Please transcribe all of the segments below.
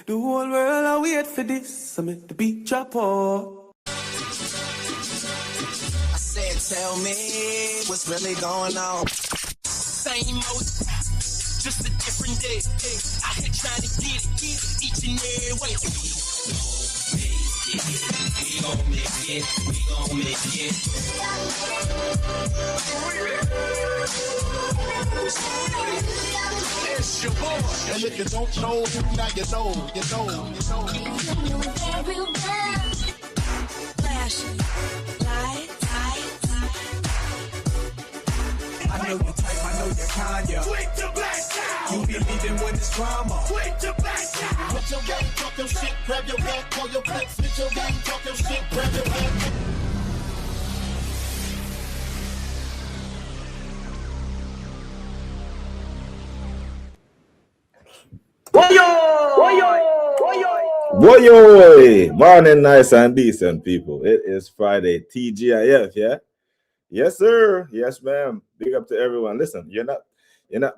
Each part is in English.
The whole world I wait for this. I make the beat drop off. I said, tell me what's really going on. Same old, just a different day. I had trying to get it each and every way. We gon' make it, we gon' make it. It's your boy. And if you don't know, now you know. Very well. Flash, light. I know your type, I know your kind, yeah. Quick to black down. You be leaving when it's drama. Quick to black down. Put your game, talk your shit, grab your back, call your flex. Spit your game, talk your shit, grab your back. Woyo! Morning, nice and decent people. It is Friday, TGIF, yeah? Yes, sir. Yes, ma'am. Big up to everyone. Listen, you're not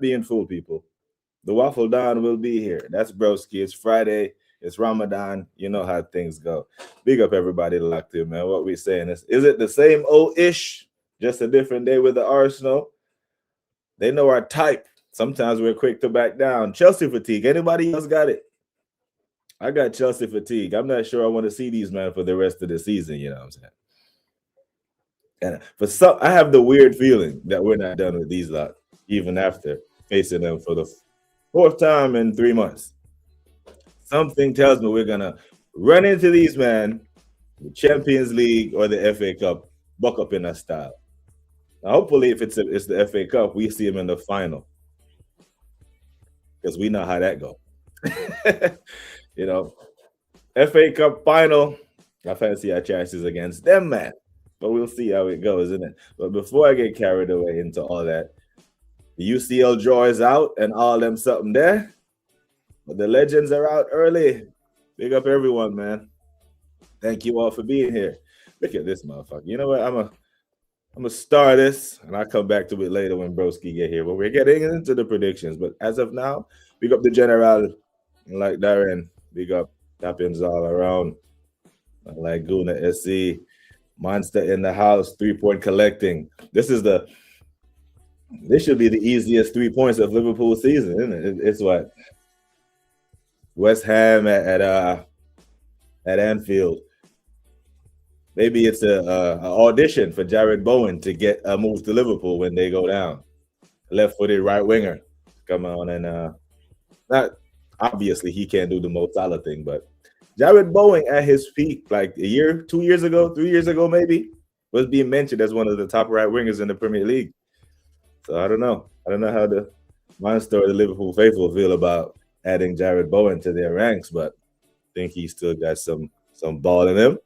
being fooled, people. The waffledon will be here. That's broski. It's Friday. It's Ramadan. You know how things go. Big up everybody locked in, man. What we saying is it the same old-ish? Just a different day with the Arsenal? They know our type. Sometimes we're quick to back down. Chelsea fatigue. Anybody else got it? I got Chelsea fatigue. I'm not sure I want to see these men for the rest of the season. You know what I'm saying? And for some, I have the weird feeling that we're not done with these lot, even after facing them for the fourth time in 3 months. Something tells me we're gonna run into these men, the Champions League or the FA Cup, buck up in a style. Now, hopefully, if it's the FA Cup, we see them in the final, because we know how that go. You know, FA Cup final, I fancy our chances against them, man. But we'll see how it goes, isn't it? But before I get carried away into all that, the UCL draw is out and all them something there. But the legends are out early. Big up everyone, man. Thank you all for being here. Look at this motherfucker. You know what? I'm gonna start this, and I'll come back to it later when Broski get here. But we're getting into the predictions. But as of now, big up the general, like Darren. Big up Tappins all around. Like Guna SC. Monster in the house, 3-point collecting. This should be the easiest 3 points of Liverpool season, isn't it? It's what? West Ham at Anfield. Maybe it's an audition for Jared Bowen to get a move to Liverpool when they go down. Left-footed right winger. Come on, and not obviously he can't do the Mo Salah thing, but Jared Bowen at his peak, like 2 years ago, 3 years ago, maybe, was being mentioned as one of the top right wingers in the Premier League. So I don't know. I don't know how the monster or the Liverpool faithful feel about adding Jared Bowen to their ranks, but I think he still got some ball in him.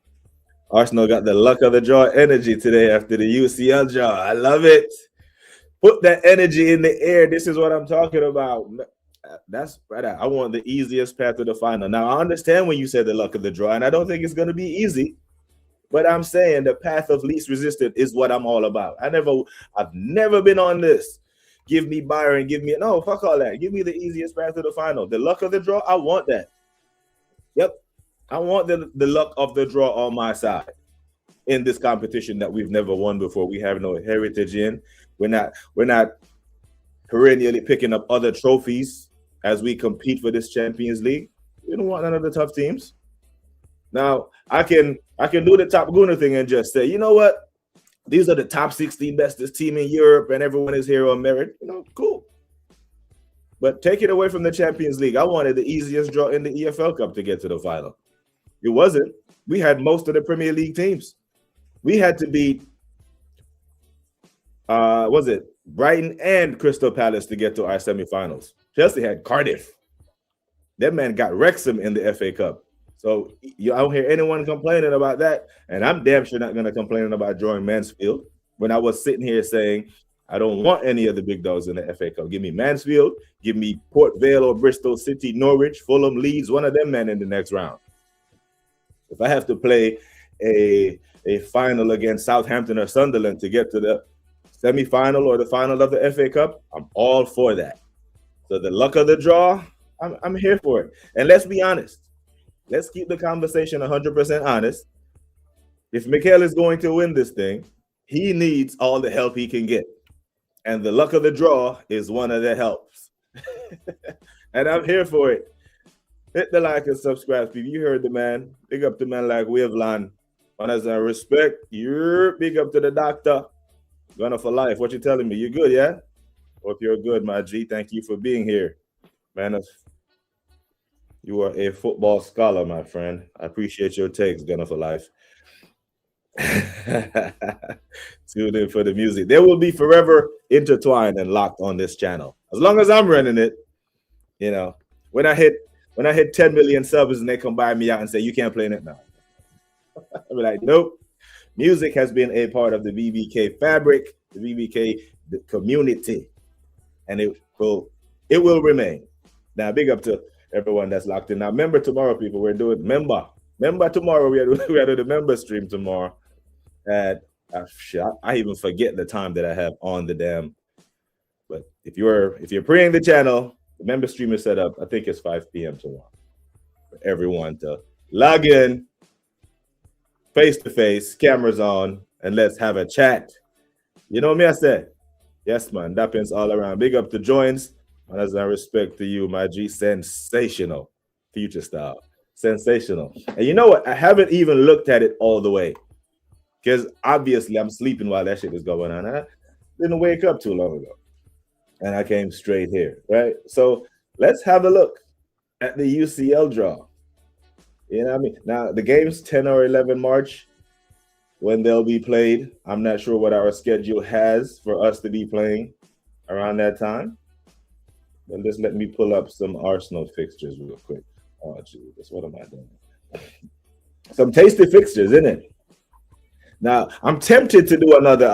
Arsenal got the luck of the draw energy today after the UCL draw. I love it. Put that energy in the air. This is what I'm talking about. That's right. I want the easiest path to the final. Now, I understand when you said the luck of the draw, and I don't think it's going to be easy, but I'm saying the path of least resistance is what I'm all about. I've never been on this. Give me Byron, no, fuck all that. Give me the easiest path to the final. The luck of the draw, I want that. Yep. I want the luck of the draw on my side in this competition that we've never won before. We have no heritage in. We're not perennially picking up other trophies as we compete for this Champions League. We don't want none of the tough teams. Now, I can do the Top Gunner thing and just say, you know what? These are the top 16 bestest team in Europe and everyone is here on merit. You know, cool. But take it away from the Champions League. I wanted the easiest draw in the EFL Cup to get to the final. It wasn't. We had most of the Premier League teams. We had to beat, Brighton and Crystal Palace to get to our semifinals. Chelsea had Cardiff. That man got Wrexham in the FA Cup. So I don't hear anyone complaining about that. And I'm damn sure not going to complain about drawing Mansfield when I was sitting here saying, I don't want any of the big dogs in the FA Cup. Give me Mansfield, give me Port Vale or Bristol City, Norwich, Fulham, Leeds, one of them men in the next round. If I have to play a final against Southampton or Sunderland to get to the semi-final or the final of the FA Cup, I'm all for that. So the luck of the draw, I'm here for it. And let's be honest. Let's keep the conversation 100% honest. If Mikel is going to win this thing, he needs all the help he can get. And the luck of the draw is one of the helps. And I'm here for it. Hit the like and subscribe, people. You heard the man. Big up to man like waffledon. Honors and respect. You're big up to the doctor. Gunner for life. What you telling me? You good, yeah? Hope you're good, my G. Thank you for being here. Man, you are a football scholar, my friend. I appreciate your takes, Gunner for life. Tune in for the music. They will be forever intertwined and locked on this channel. As long as I'm running it, you know, when I hit 10 million subs and they come by me out and say, you can't play it now. I'll be like, nope. Music has been a part of the BBK fabric, the BBK the community, and it will remain. Now, big up to everyone that's locked in. Now, remember tomorrow, people, we're doing member tomorrow. We are doing the member stream tomorrow. And I even forget the time that I have on the damn. But if you're preying the channel, the member stream is set up. I think it's 5 p.m. tomorrow for everyone to log in, face to face, cameras on, and let's have a chat. You know me, I said. Yes, man. Dappins all around. Big up to joins. And as I respect to you, my G, sensational. Future style. Sensational. And you know what? I haven't even looked at it all the way. Because obviously I'm sleeping while that shit is going on. And I didn't wake up too long ago. And I came straight here, right? So let's have a look at the UCL draw. You know what I mean? Now, the game's 10 or 11 March when they'll be played. I'm not sure what our schedule has for us to be playing around that time. But just let me pull up some Arsenal fixtures real quick. Oh, Jesus, what am I doing? Some tasty fixtures, isn't it? Now, I'm tempted to do another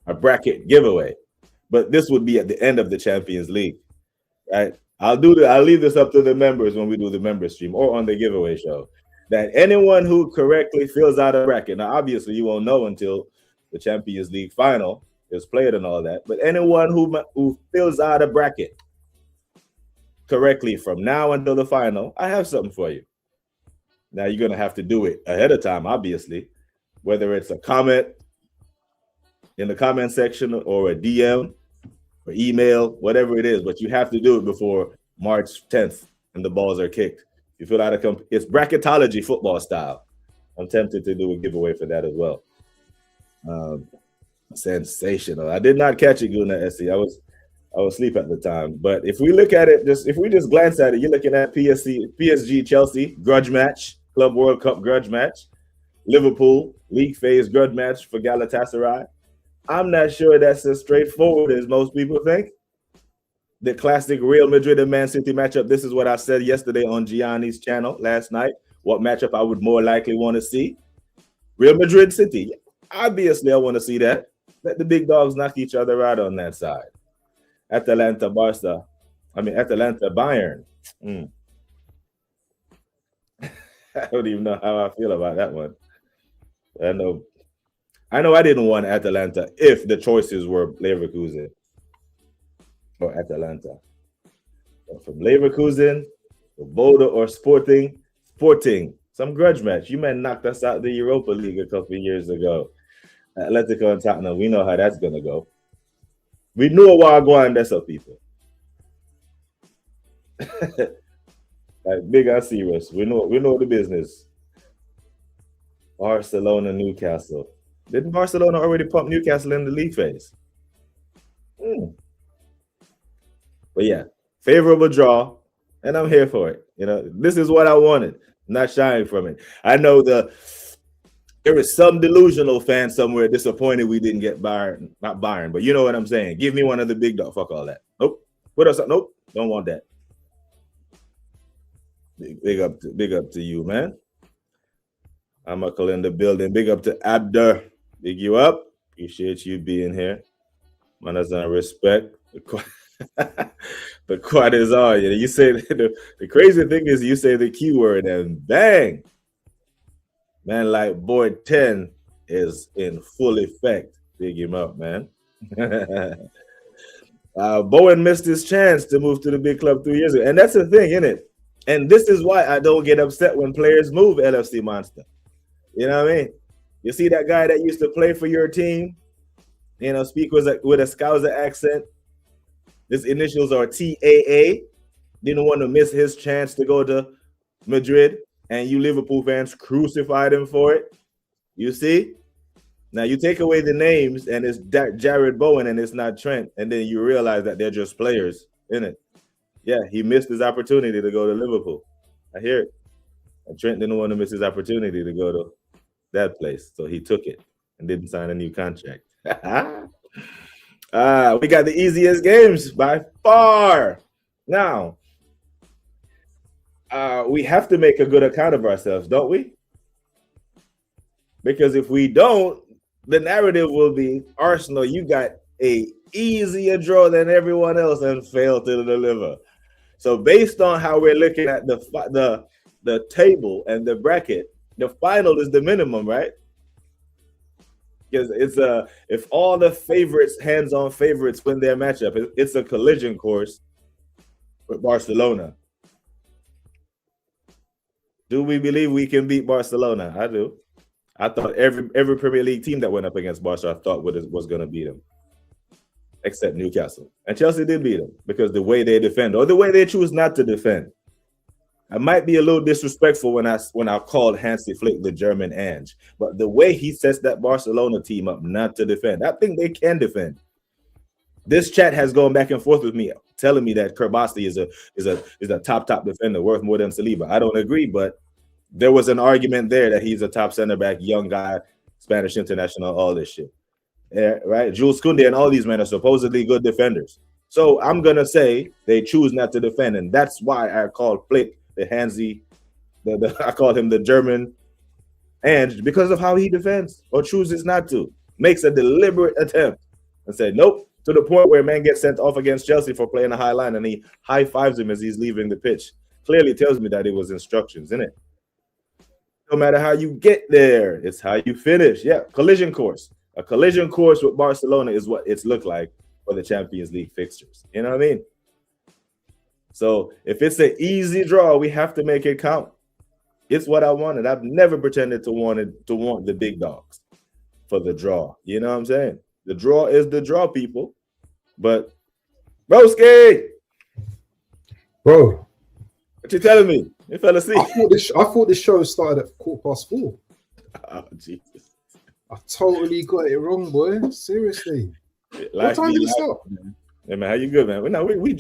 a bracket giveaway, but this would be at the end of the Champions League, right? I'll leave this up to the members when we do the member stream or on the giveaway show. That anyone who correctly fills out a bracket, now obviously you won't know until the Champions League final is played and all that, but anyone who fills out a bracket correctly from now until the final, I have something for you. Now you're gonna have to do it ahead of time, obviously, whether it's a comment in the comment section or a DM or email, whatever it is, but you have to do it before March 10th and the balls are kicked. You fill out it's bracketology football style. I'm tempted to do a giveaway for that as well. Sensational. I did not catch it, Guna SC. I was asleep at the time. But if we look at it, if we just glance at it, you're looking at PSG Chelsea grudge match, Club World Cup grudge match, Liverpool league phase grudge match for Galatasaray. I'm not sure that's as straightforward as most people think. The classic Real Madrid and Man City matchup. This is what I said yesterday on Gianni's channel last night. What matchup I would more likely want to see? Real Madrid City. Obviously, I want to see that. Let the big dogs knock each other out on that side. Atalanta Bayern. I don't even know how I feel about that one. I know I didn't want Atalanta if the choices were Leverkusen or Atalanta. But from Leverkusen, Bodo or Sporting, some grudge match. You man knocked us out the Europa League a couple of years ago. Atletico and Tottenham, we know how that's going to go. We knew a while going, that's up, people. Like big and serious. We know the business. Barcelona, Newcastle. Didn't Barcelona already pump Newcastle in the league phase? But yeah, favorable draw, and I'm here for it. You know, this is what I wanted. I'm not shying from it. I know there is some delusional fan somewhere disappointed we didn't get Bayern, not Bayern, but you know what I'm saying. Give me one of the big dog. Fuck all that. Nope. Put us up. Nope. Don't want that. Big up to you, man. I'm in the building. Big up to Abder. Big you up. Appreciate you being here. Manners and respect. The quad is on. You say the crazy thing is you say the keyword and bang. Man, like boy 10 is in full effect. Big him up, man. Bowen missed his chance to move to the big club 3 years ago. And that's the thing, isn't it? And this is why I don't get upset when players move, LFC Monster. You know what I mean? You see that guy that used to play for your team, you know, speak with a Scouser accent. His initials are TAA. Didn't want to miss his chance to go to Madrid, and you Liverpool fans crucified him for it. You see? Now you take away the names, and it's Jared Bowen, and it's not Trent, and then you realize that they're just players, isn't it? Yeah, he missed his opportunity to go to Liverpool. I hear it. And Trent didn't want to miss his opportunity to go to that place, so he took it and didn't sign a new contract. We got the easiest games by far. Now, we have to make a good account of ourselves, don't we? Because if we don't, the narrative will be, Arsenal, you got a easier draw than everyone else and failed to deliver. So based on how we're looking at the table and the bracket, the final is the minimum, right? Because it's if all the favorites, hands-on favorites, win their matchup, it's a collision course with Barcelona. Do we believe we can beat Barcelona? I do. I thought every Premier League team that went up against Barca, I thought was going to beat them, except Newcastle. And Chelsea did beat them because the way they defend or the way they choose not to defend. I might be a little disrespectful when I called Hansi Flick the German Ange, but the way he sets that Barcelona team up not to defend, I think they can defend. This chat has gone back and forth with me, telling me that Kerbasi is a top defender worth more than Saliba. I don't agree, but there was an argument there that he's a top center back, young guy, Spanish international, all this shit. Yeah, right? Jules Koundé and all these men are supposedly good defenders. So I'm gonna say they choose not to defend, and that's why I called Flick the Hansi, I called him the German Ange, because of how he defends or chooses not to. Makes a deliberate attempt and said, nope, to the point where man gets sent off against Chelsea for playing a high line and he high-fives him as he's leaving the pitch. Clearly tells me that it was instructions, isn't it? No matter how you get there, it's how you finish. Yeah, collision course. A collision course with Barcelona is what it's looked like for the Champions League fixtures. You know what I mean? So if it's an easy draw, we have to make it count. It's what I wanted. I've never pretended to want the big dogs for the draw. You know what I'm saying? The draw is the draw, people. But Broski, bro, what you telling me? You fell asleep. I thought this show started at 4:15. Oh Jesus! I totally got it wrong, boy. Seriously. What time did it start? Hey man, how you good, man?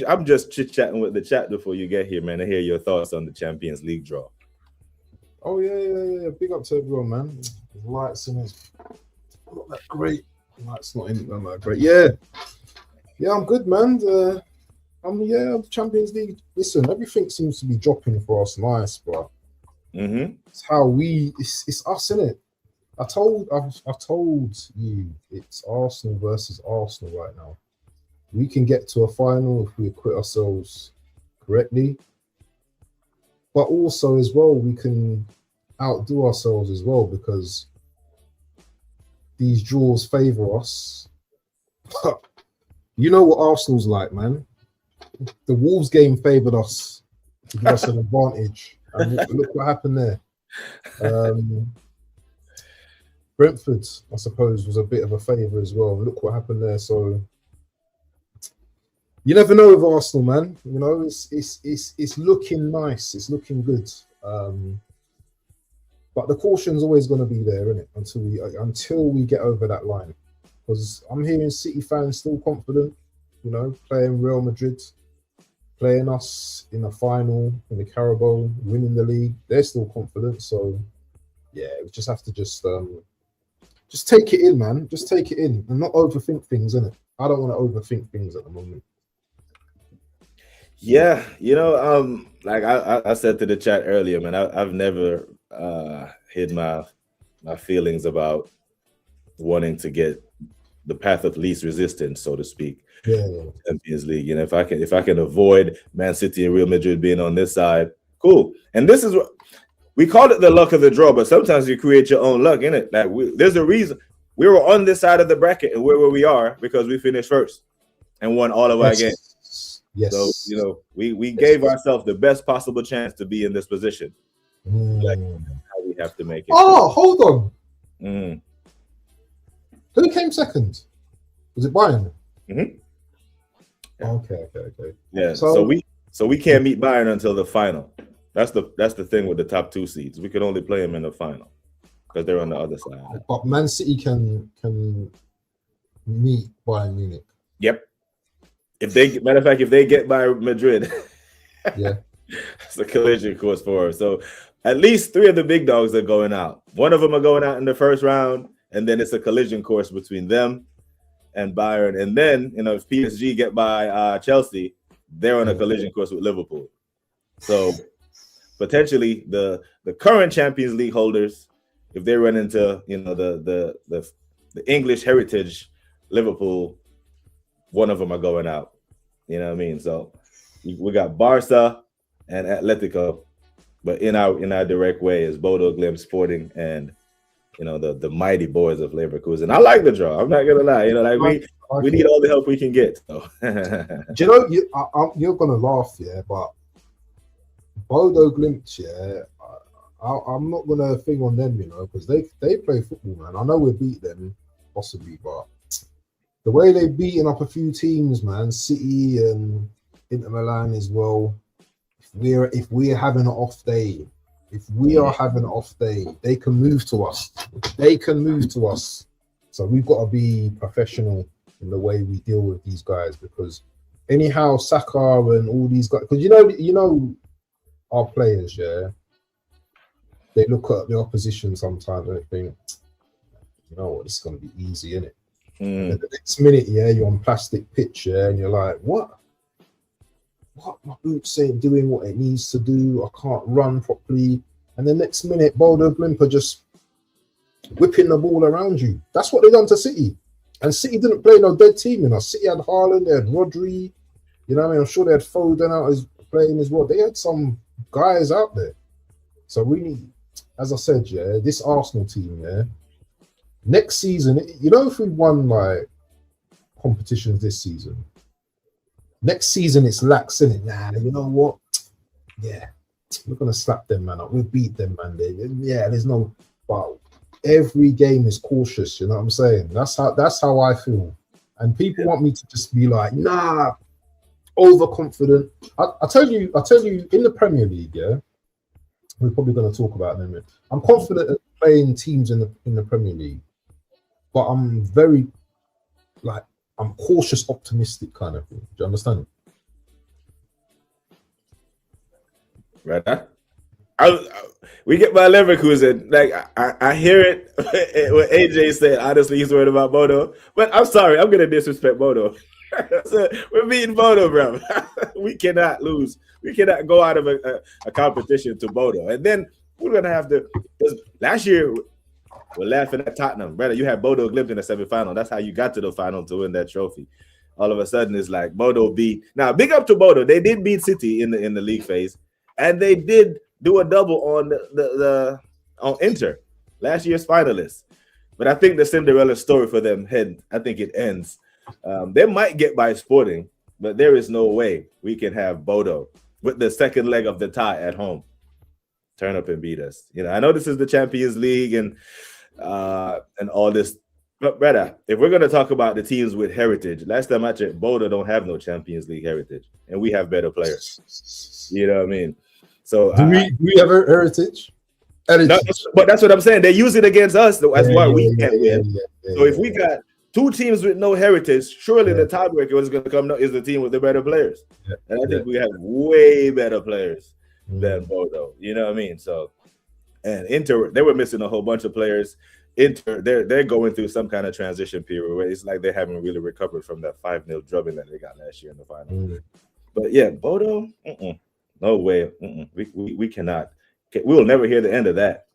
I'm just chit-chatting with the chat before you get here, man, to hear your thoughts on the Champions League draw. Oh, yeah. Big up to everyone, man. Lights in it. Not that great. Lights not that great. Yeah, I'm good, man. I'm Champions League. Listen, everything seems to be dropping for us nice, bro. Mm-hmm. It's how it's us, innit? I told you it's Arsenal versus Arsenal right now. We can get to a final if we acquit ourselves correctly. But also as well, we can outdo ourselves as well because these draws favour us. You know what Arsenal's like, man. The Wolves game favoured us to give us an advantage. And look what happened there. Brentford, I suppose, was a bit of a favour as well. Look what happened there. So you never know with Arsenal, man. You know, it's looking nice. It's looking good. But the caution's always going to be there, isn't it? Until we get over that line. Because I'm hearing City fans still confident, you know, playing Real Madrid, playing us in the final, in the Carabao, winning the league. They're still confident. So, yeah, we just have to just take it in, man. Just take it in and not overthink things, innit? I don't want to overthink things at the moment. Yeah, you know, like I said to the chat earlier, man, I've never hid my feelings about wanting to get the path of least resistance, so to speak. Yeah. Champions League. You know, if I can avoid Man City and Real Madrid being on this side, cool. And this is what we call it, the luck of the draw, but sometimes you create your own luck, innit? Like there's a reason we were on this side of the bracket and where we are because we finished first. and won all of our games. Yes. So, you know, we gave ourselves the best possible chance to be in this position. Like, how we have to make it. Oh, hold on. Mm. Who came second? Was it Bayern? Mm-hmm. Okay. Yeah. So we can't meet Bayern until the final. That's the thing with the top 2 seeds. We can only play them in the final because they're on the other side. But Man City can meet Bayern Munich. Yep. Matter of fact, if they get by Madrid, yeah, it's a collision course for them. So at least 3 of the big dogs are going out. One of them are going out in the first round, and then it's a collision course between them and Bayern. And then, you know, if PSG get by Chelsea, they're on a collision course with Liverpool. So potentially the current Champions League holders, if they run into, you know, the English heritage Liverpool, one of them are going out. You know what I mean? So we got Barca and Atletico, but in our direct way is Bodo Glimt, Sporting, and, you know, the mighty boys of Leverkusen. I like the draw. I'm not gonna lie. You know, like we need all the help we can get. So. Do you know, you're gonna laugh, yeah, but Bodo Glimt, yeah, I'm not gonna think on them, you know, because they play football, man. I know we beat them possibly, but the way they've beaten up a few teams, man, City and Inter Milan as well. If we're having an off day, they can move to us. So we've got to be professional in the way we deal with these guys, because anyhow, Saka and all these guys, because you know our players, yeah, they look at the opposition sometimes and they think, you know what, this is gonna be easy, isn't it? And the next minute, yeah, you're on plastic pitch, yeah, and you're like, what my boots ain't doing what it needs to do. I can't run properly. And the next minute, Bodo Glimt are just whipping the ball around you. That's what they done to City. And City didn't play no dead team, you know. City had Haaland, they had Rodri, you know what I mean? I'm sure they had Foden out as playing as well. They had some guys out there. So we need, as I said, yeah, this Arsenal team, yeah, next season, you know, if we won like competitions this season, next season it's lax, isn't it? Nah, you know what? Yeah, we're gonna slap them, man. We'll beat them, man. There's no. But every game is cautious. You know what I'm saying? That's how I feel. And people want me to just be like, nah, overconfident. I tell you, in the Premier League, yeah, we're probably gonna talk about them. I'm confident at playing teams in the Premier League, but I'm very I'm cautious, optimistic kind of thing. Do you understand? Right. We get by Leverkusen. Like I hear it when AJ said, honestly, he's worried about Bodo. But I'm sorry, I'm gonna disrespect Bodo. So we're beating Bodo, bro. We cannot lose. We cannot go out of a competition to Bodo. And then we're gonna have to. Last year, we're laughing at Tottenham, brother. You had Bodo Glimt in the semifinal. That's how you got to the final to win that trophy. All of a sudden, it's like Bodo beat. Now, big up to Bodo. They did beat City in the league phase, and they did do a double on on Inter, last year's finalists. But I think the Cinderella story for them I think it ends. They might get by Sporting, but there is no way we can have Bodo with the second leg of the tie at home turn up and beat us. You know, I know this is the Champions League and all this, but brother, if we're going to talk about the teams with heritage, last time I checked, Bodo don't have no Champions League heritage, and we have better players. You know what I mean? So do we have a heritage? No, but that's what I'm saying. They use it against us. That's why we can't win. So if we got two teams with no heritage, surely the tiebreaker is going to come is the team with the better players. And I think we have way better players than Bodo. You know what I mean? So, and Inter, they were missing a whole bunch of players. Inter, they're going through some kind of transition period where it's like they haven't really recovered from that 5-0 drubbing that they got last year in the final. But yeah, Bodo, no way. We cannot. We will never hear the end of that.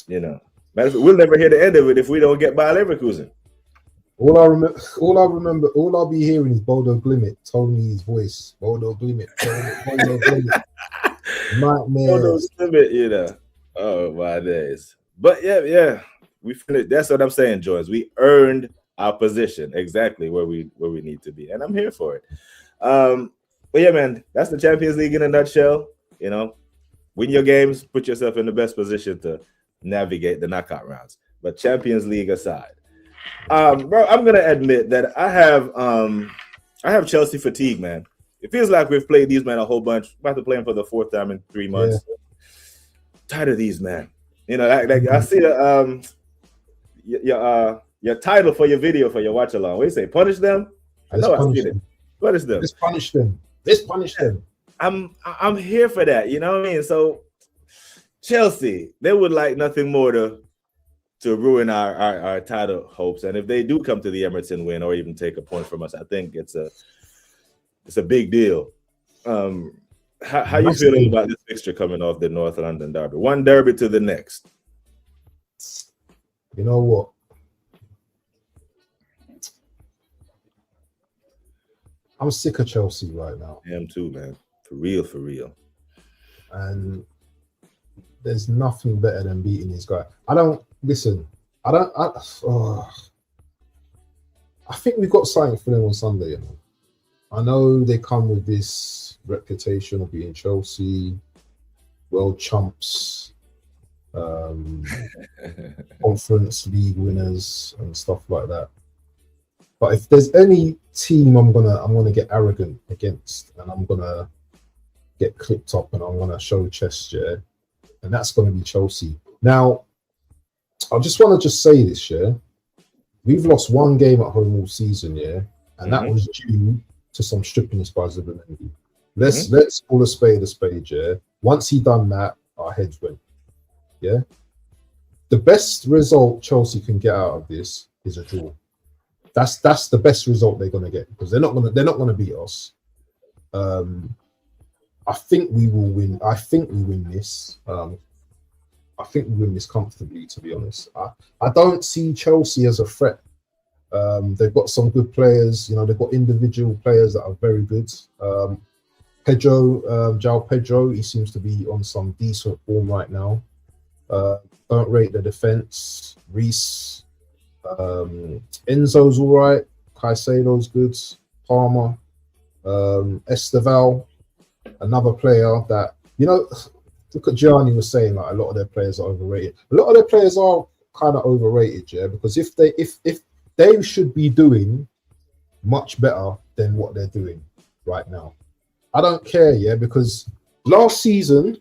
You know, we'll never hear the end of it if we don't get by Leverkusen. All I remember, all I'll be hearing is Bodo Glimt, Tony's voice. Bodo Glimt, Bodo Glimt. Bodo Glimt, you know. Oh my days. But yeah, we finished. That's what I'm saying, Joyce. We earned our position exactly where we need to be, and I'm here for it. But yeah, man, that's the Champions League in a nutshell. You know, win your games, put yourself in the best position to navigate the knockout rounds. But Champions League aside, bro, I'm gonna admit that I have Chelsea fatigue, man. It feels like we've played these men a whole bunch. About to play them for the 4th time in 3 months. Yeah. Tired of these, man. You know, like I see your title for your video for your watch along. What do you say? Punish them? I know I see it. Punish them. Let's punish them. Let's punish them. I'm here for that. You know what I mean? So Chelsea, they would like nothing more to ruin our title hopes. And if they do come to the Emirates and win, or even take a point from us, I think it's a big deal. How you feeling about this fixture coming off the North London derby? One derby to the next. You know what? I'm sick of Chelsea right now. I am too, man. For real. And there's nothing better than beating this guy. I think we've got something for them on Sunday, you know. I know they come with this reputation of being Chelsea, world chumps, Conference League winners and stuff like that. But if there's any team I'm gonna get arrogant against, and I'm gonna get clipped up, and I'm gonna show chest, yeah, and that's gonna be Chelsea. Now, I just want to say this, yeah. We've lost 1 game at home all season, yeah, and that was due to some stripping by Zubimendi. Let's call a spade, yeah. Once he done that, our heads went. Yeah. The best result Chelsea can get out of this is a draw. That's the best result they're gonna get, because they're not gonna beat us. I think we will win. I think we win this. I think we win this comfortably, to be honest. I don't see Chelsea as a threat. They've got some good players. You know, they've got individual players that are very good. João Pedro, he seems to be on some decent form right now. Don't rate the defense. Reece, Enzo's all right. Caicedo's good. Palmer, Esteval, another player that, you know, look at Gianni was saying, like, a lot of their players are overrated. A lot of their players are kind of overrated, yeah, because if they should be doing much better than what they're doing right now. I don't care, yeah, because last season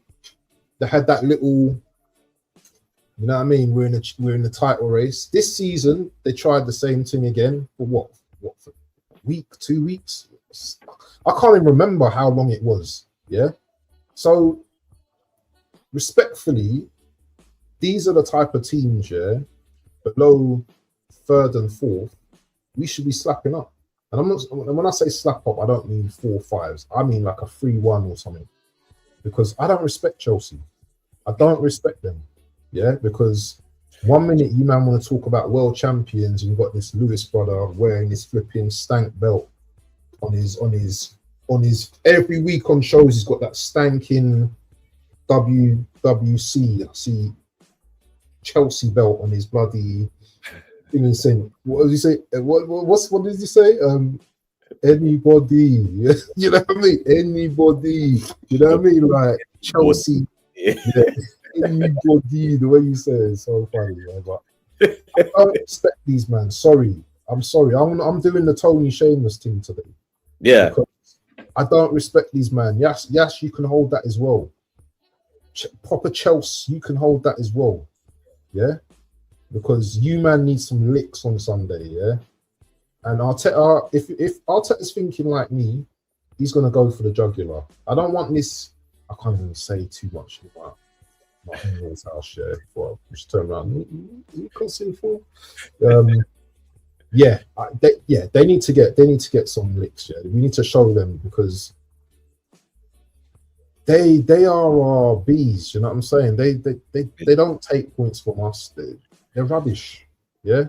they had that little, you know what I mean? We're in the title race. This season they tried the same thing again for what for a week, 2 weeks? I can't even remember how long it was. Yeah, so respectfully, these are the type of teams, yeah, below 3rd and 4th, we should be slapping up. And I'm not, when I say slap up, I don't mean 4-5s. I mean like a 3-1 or something. Because I don't respect Chelsea. I don't respect them. Yeah, because 1 minute you man want to talk about world champions, and you've got this Lewis brother wearing this flipping stank belt on his every week on shows. He's got that stanking WWC, I see, Chelsea belt on his bloody thing. He's saying, what does he say? What does he say? Anybody, you know what I mean? Anybody, you know what I mean? Like Chelsea, yeah. Anybody, the way you say it is so funny. Yeah? But I don't expect these, man. I'm sorry. I'm doing the Tony Shameless thing today. Yeah. I don't respect these, man. Yes, you can hold that as well. Proper Chelsea, you can hold that as well. Yeah? Because you, man, need some licks on Sunday, yeah? And Arteta, if Arteta's thinking like me, he's going to go for the jugular. I don't want this. I can't even say too much about my in-laws' house, yeah? Well, just turn around. You consider for? They need to get some licks. Yeah, we need to show them, because they are our bees. You know what I'm saying? They don't take points from us. They're rubbish. Yeah,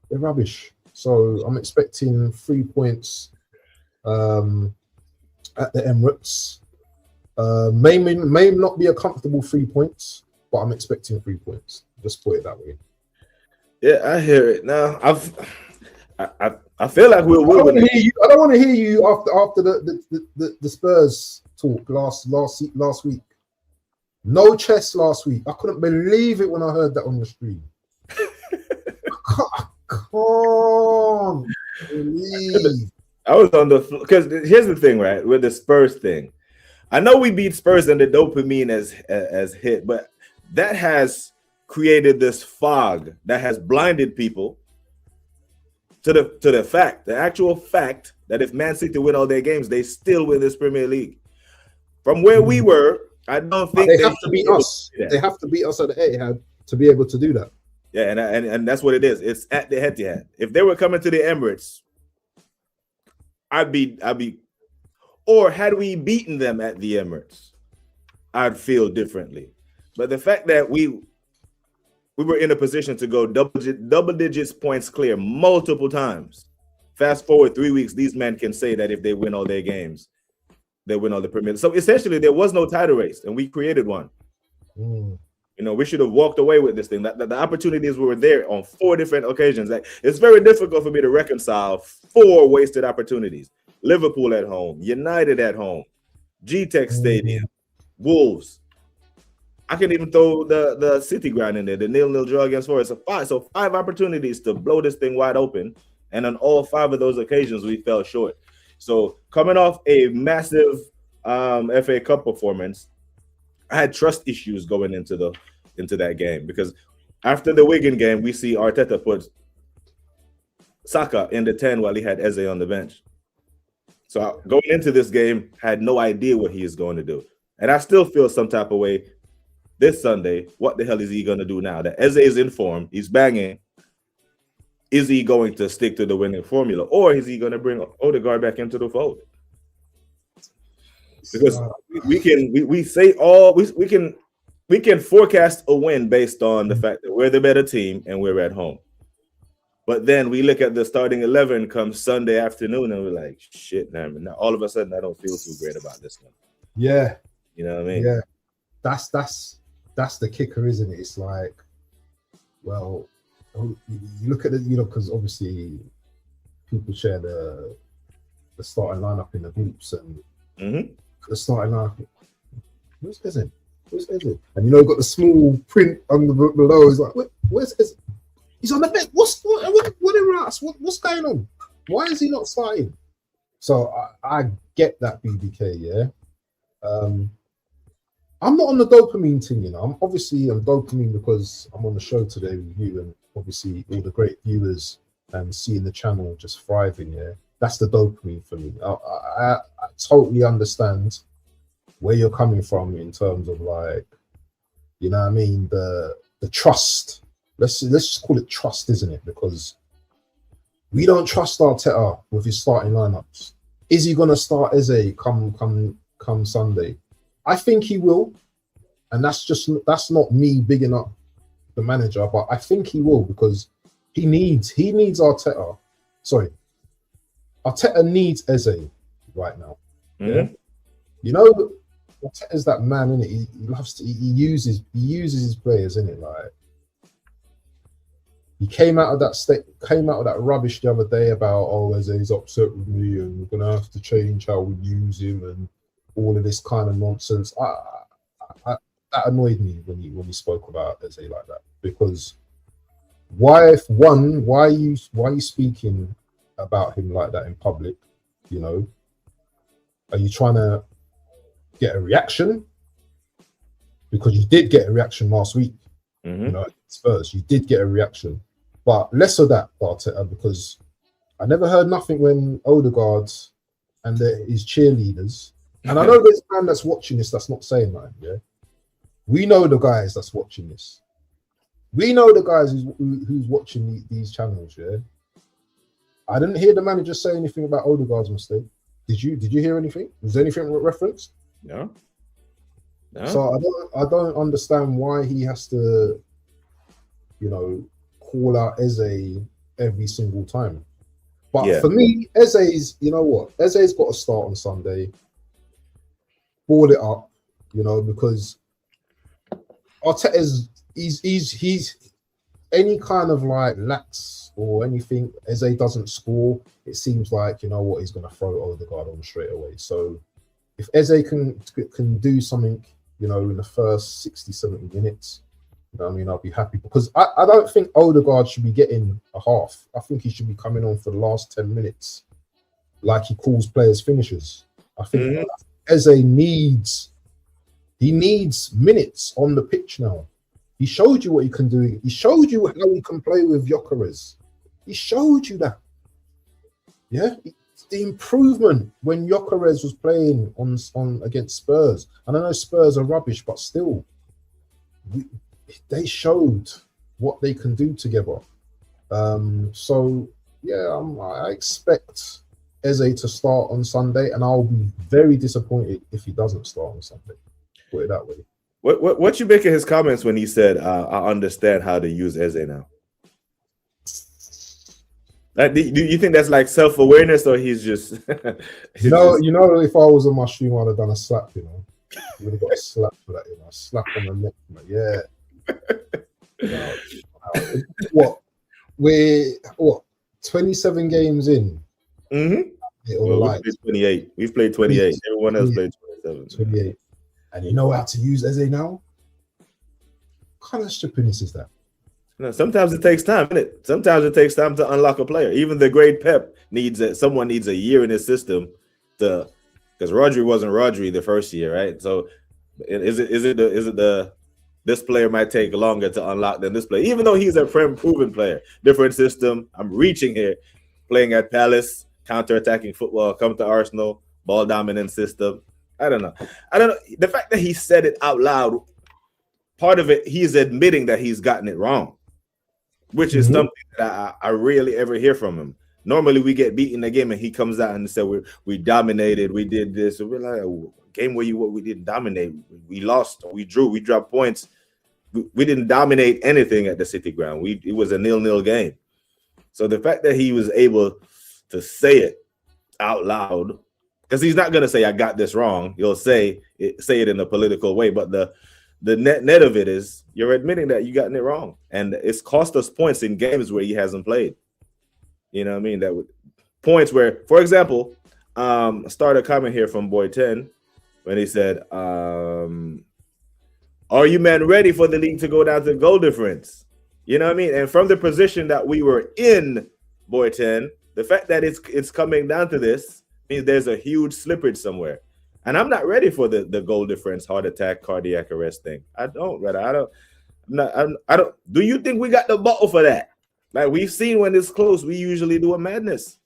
they're rubbish. So I'm expecting 3 points at the Emirates. May not be a comfortable 3 points, but I'm expecting 3 points. Just put it that way. Yeah, I hear it. Now, I feel like we'll I don't win. want to hear you. I don't want to hear you after the Spurs talk last week. No chess last week. I couldn't believe it when I heard that on the stream. I can't believe. I was on the because here's the thing, right? With the Spurs thing, I know we beat Spurs and the dopamine has hit, but that has created this fog that has blinded people to the fact, the actual fact that if Man City win all their games, they still win this Premier League. From where we were, I don't think they have to beat us. They have to beat us at the Etihad to be able to do that. Yeah, and that's what it is. It's at the Etihad. If they were coming to the Emirates, I'd be, or had we beaten them at the Emirates, I'd feel differently. But the fact that we were in a position to go double digits points clear multiple times. Fast forward 3 weeks, these men can say that if they win all their games, they win all the Premier League. So essentially, there was no title race, and we created one. You know, we should have walked away with this thing. The opportunities were there on 4 different occasions. Like, it's very difficult for me to reconcile 4 wasted opportunities. Liverpool at home, United at home, G-Tech Stadium, Wolves. I can even throw the City ground in there, the 0-0 draw against Forest. So 5 opportunities to blow this thing wide open. And on all 5 of those occasions, we fell short. So coming off a massive FA Cup performance, I had trust issues going into that game because after the Wigan game, we see Arteta put Saka in the 10 while he had Eze on the bench. So going into this game, I had no idea what he is going to do. And I still feel some type of way this Sunday. What the hell is he going to do now? That Eze is in form, he's banging. Is he going to stick to the winning formula, or is he going to bring Odegaard back into the fold? Because we can forecast a win based on the fact that we're the better team and we're at home. But then we look at the starting 11 come Sunday afternoon and we're like, shit, man. Now all of a sudden I don't feel too great about this one. Yeah. You know what I mean? Yeah. That's the kicker, isn't it? It's like, well, you look at it, you know, because obviously people share the starting lineup in the groups and the starting lineup. Where's Eze? And you know, got the small print on the below. It's like, where's Eze? He's on the bench. What's going on? Why is he not starting? So I get that, BBK. Yeah. I'm not on the dopamine thing, you know. I'm obviously on dopamine because I'm on the show today with you, and obviously all the great viewers and seeing the channel just thriving. Yeah, that's the dopamine for me. I totally understand where you're coming from in terms of, like, you know what I mean, the trust. Let's just call it trust, isn't it? Because we don't trust Arteta with his starting lineups. Is he gonna start Eze come Sunday? I think he will, and that's not me bigging up the manager, but I think he will because he needs Arteta. Sorry, Arteta needs Eze right now. Yeah, you know, Arteta's that man, isn't it? He loves to. He uses his players, isn't it? Like, he came out of that rubbish the other day about, oh, Eze's upset with me and we're gonna have to change how we use him and all of this kind of nonsense. That annoyed me when he spoke about Eze like that, because why are you speaking about him like that in public? You know, are you trying to get a reaction? Because you did get a reaction last week. You know, Spurs, you did get a reaction, but less of that, Arteta, because I never heard nothing when Odegaard and his cheerleaders. And I know there's a man that's watching this that's not saying that. Yeah, we know the guys that's watching this. We know the guys who's watching these channels. Yeah, I didn't hear the manager say anything about Odegaard's mistake. Did you hear anything? Was there anything referenced? No. So I don't understand why he has to, you know, call out Eze every single time. But for me, Eze's, you know what? Eze's got to start on Sunday. Ball it up, you know, because Arteta's he's any kind of like lax or anything, Eze doesn't score, it seems like, you know what, he's going to throw Odegaard on straight away. So if Eze can do something, you know, in the first 60, 70 minutes, you know what I mean, I'll be happy, because I don't think Odegaard should be getting a half. I think he should be coming on for the last 10 minutes like he calls players finishers. I think Eze needs minutes on the pitch now. He showed you what he can do. He showed you how he can play with Gyökeres. He showed you that. Yeah, the improvement when Gyökeres was playing on against Spurs. And I know Spurs are rubbish, but still, they showed what they can do together. So yeah, I expect Eze to start on Sunday, and I'll be very disappointed if he doesn't start on Sunday. Put it that way. What you make of his comments when he said, "I understand how to use Eze now"? Like, do you think that's like self-awareness, or he's just? You know, if I was on my stream, I'd have done a slap. You know, you would have got a slap for that. You know, a slap on the neck. Yeah. What? We're 27 games in. Well, we played 28. We've played 28. Everyone else played 27. 28. And you know how to use Eze now? What kind of stupidness is that? No, sometimes it takes time, isn't it? Sometimes it takes time to unlock a player. Even the great Pep someone needs a year in his system because Rodri wasn't Rodri the first year, right? So is it this player might take longer to unlock than this player, even though he's a proven player. Different system. I'm reaching here, playing at Palace, counter-attacking football, come to Arsenal, ball dominant system. I don't know. The fact that he said it out loud, part of it, he's admitting that he's gotten it wrong, which is something that I rarely ever hear from him. Normally, we get beaten a game and he comes out and said, we dominated, we did this. And we're like, game where we didn't dominate. We lost, we drew, we dropped points. We didn't dominate anything at the City ground. It was a 0-0 game. So the fact that he was able to say it out loud, because he's not going to say, I got this wrong. He'll say it in a political way. But the net of it is you're admitting that you gotten it wrong. And it's cost us points in games where he hasn't played. You know what I mean? That would points where, for example, start a comment here from Boy 10 when he said, are you men ready for the league to go down to goal difference? You know what I mean? And from the position that we were in, Boy 10, the fact that it's coming down to this means there's a huge slippage somewhere. And I'm not ready for the goal difference, heart attack, cardiac arrest thing. I don't. Do you think we got the bottle for that? Like, we've seen when it's close, we usually do a madness.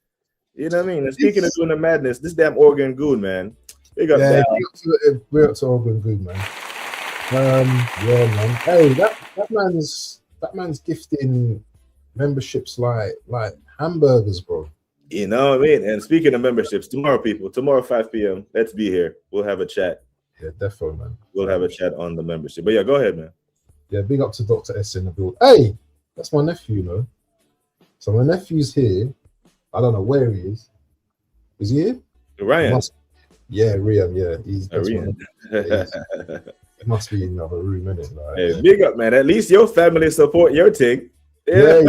You know what I mean? And speaking of doing a madness, this damn Organ Good, man. Big up, yeah, we're up to Organ Good, man. Yeah, man. Hey, that man's gifting memberships like hamburgers, bro. You know what I mean? And speaking of memberships, tomorrow 5 p.m., let's be here. We'll have a chat. Yeah, definitely, man. We'll have a chat on the membership. But yeah, go ahead, man. Yeah, big up to Dr. S in the build. Hey, that's my nephew, you know. So my nephew's here. I don't know where he is. Is he here? Ryan. Ryan, yeah. He's Ryan. It must be in another room, innit? Like, hey, big up, man. At least your family support your thing. Yeah.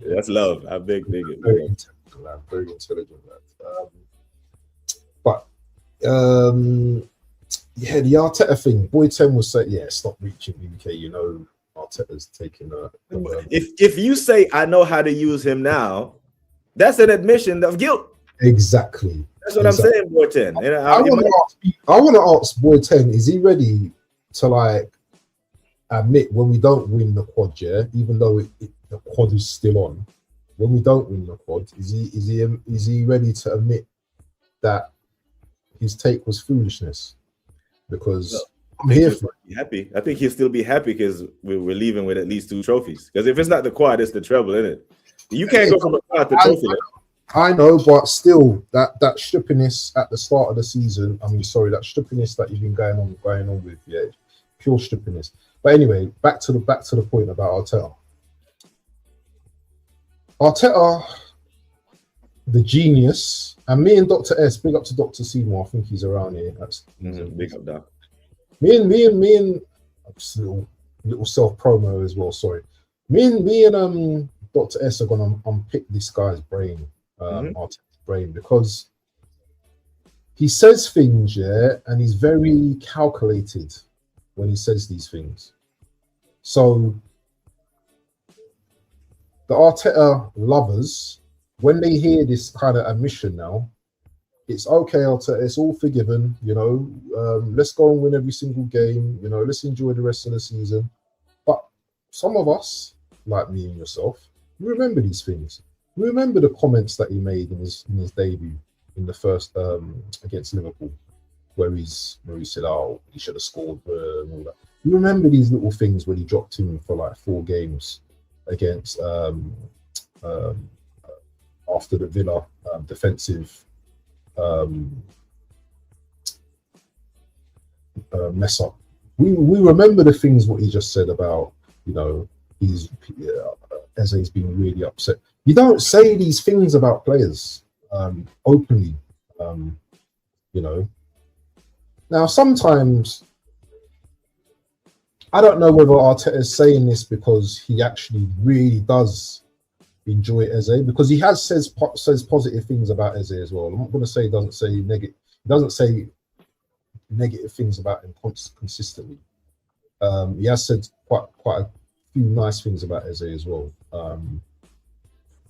That's love. I big very intelligent, man. Very intelligent, man. The Arteta thing. Boy 10 will say, stop reaching UK. You know, Arteta's taking the if you say I know how to use him now, that's an admission of guilt. Exactly. That's what I'm saying, Boy 10. I want to ask Boy 10, is he ready to like admit when we don't win the quad, even though the quad is still on, when we don't win the quad, is he ready to admit that his take was foolishness? Because I'm here for it. Happy. I think he'll still be happy because we're leaving with at least 2 trophies. Because if it's not the quad, it's the treble, isn't it? You can't go from the quad to trophy. I know, but still, that strippiness at the start of the season. I mean, sorry, that strippiness that you've been going on with, pure strippiness. But anyway, back to the point about Arteta. Arteta, the genius, and me and Dr. S, big up to Dr. Seymour. I think he's around here. That's big up, Doc. Me and little self promo as well. Sorry, me and Dr. S are gonna unpick this guy's brain, Arteta's brain, because he says things, yeah, and he's very calculated when he says these things. So the Arteta lovers, when they hear this kind of admission now, it's okay, Arteta, it's all forgiven, you know. Let's go and win every single game, you know, let's enjoy the rest of the season. But some of us, like me and yourself, we remember these things. We remember the comments that he made in his debut in the first against Liverpool, where he said, "Oh, he should have scored," and all that. You remember these little things when he dropped him for like 4 games against after the Villa defensive mess up. We remember the things what he just said about, you know, Eze's been really upset. You don't say these things about players openly, you know. Now, sometimes I don't know whether Arteta is saying this because he actually really does enjoy Eze, because he has says positive things about Eze as well. I'm not going to say he doesn't say negative. He doesn't say negative things about him consistently. He has said quite a few nice things about Eze as well.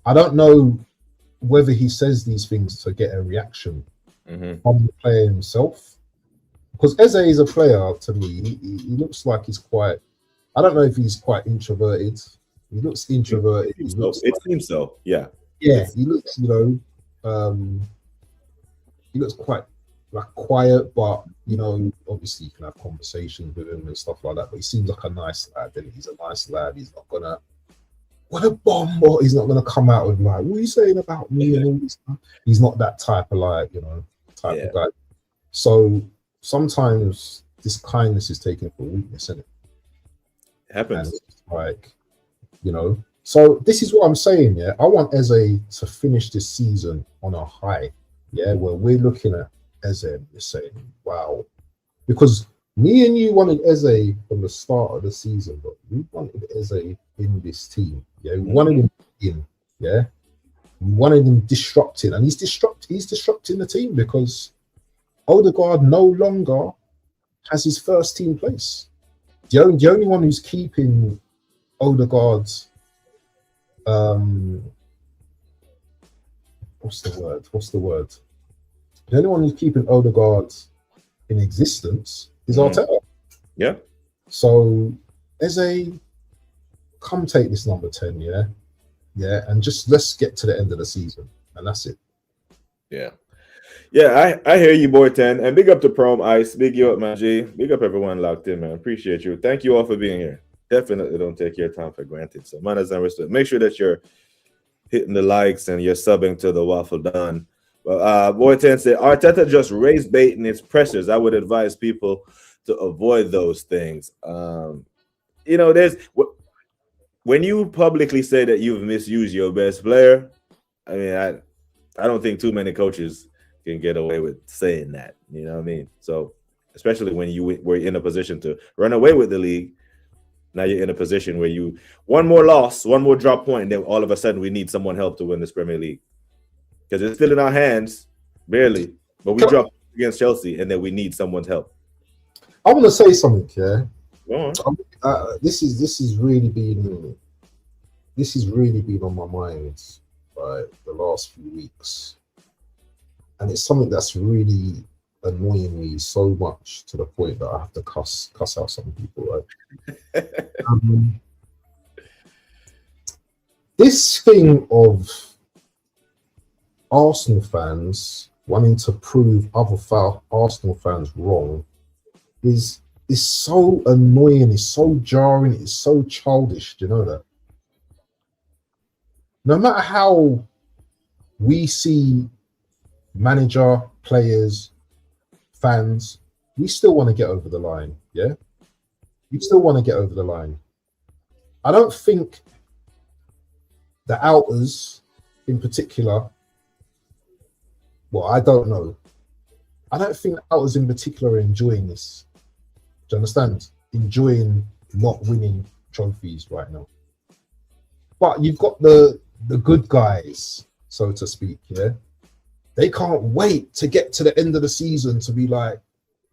I don't know whether he says these things to get a reaction from the player himself, because Eze is a player to me. He looks like he's quite. I don't know if he's quite introverted. He looks introverted. It seems so. Yeah. Yeah. He looks, you know, he looks quite like quiet, but you know, obviously you can have conversations with him and stuff like that. But he seems like a nice lad. And he's a nice lad. He's not gonna what a bomb, or he's not gonna come out with like, what are you saying about me and all this stuff. He's not that type of like, you know, type of guy. So sometimes this kindness is taken for weakness, isn't it? It happens. And it's like, you know. So this is what I'm saying, yeah. I want Eze to finish this season on a high, yeah, where we're looking at Eze and we're saying, wow. Because me and you wanted Eze from the start of the season, but we wanted Eze in this team, yeah. We wanted him in, yeah. We wanted him disrupting, and he's disrupting the team because Odegaard no longer has his first team place. The only one who's keeping Odegaard's what's the word? The only one who's keeping Odegaard in existence is Arteta. Yeah. So Eze, come take this number 10, yeah? Yeah, and just let's get to the end of the season, and that's it. Yeah. Yeah, I hear you, boy 10. And big up to Prom Ice. Big you up, man, G. Big up everyone locked in, man. Appreciate you. Thank you all for being here. Definitely don't take your time for granted. So manners and respect. Make sure that you're hitting the likes and you're subbing to the Waffle Done. But boy 10 said, Arteta just raised bait in its pressures. I would advise people to avoid those things. You know, when you publicly say that you've misused your best player, I mean, I don't think too many coaches can get away with saying that. You know what I mean? So especially when you were in a position to run away with the league, now you're in a position where you one more loss, one more drop point, and then all of a sudden we need someone help to win this Premier League. Because it's still in our hands, barely, but we dropped against Chelsea, and then we need someone's help. I want to say something, yeah. Go on. This is really been on my mind, right, the last few weeks, and it's something that's really annoying me so much to the point that I have to cuss out some people, right? This thing of Arsenal fans wanting to prove other Arsenal fans wrong is so annoying, it's so jarring, it's so childish. Do you know that? No matter how we see manager, players, fans, we still want to get over the line, yeah? We still want to get over the line. I don't think the outers in particular, well, I don't know. I don't think the outers in particular are enjoying this. Do you understand? Enjoying not winning trophies right now. But you've got the good guys, so to speak, yeah? They can't wait to get to the end of the season to be like,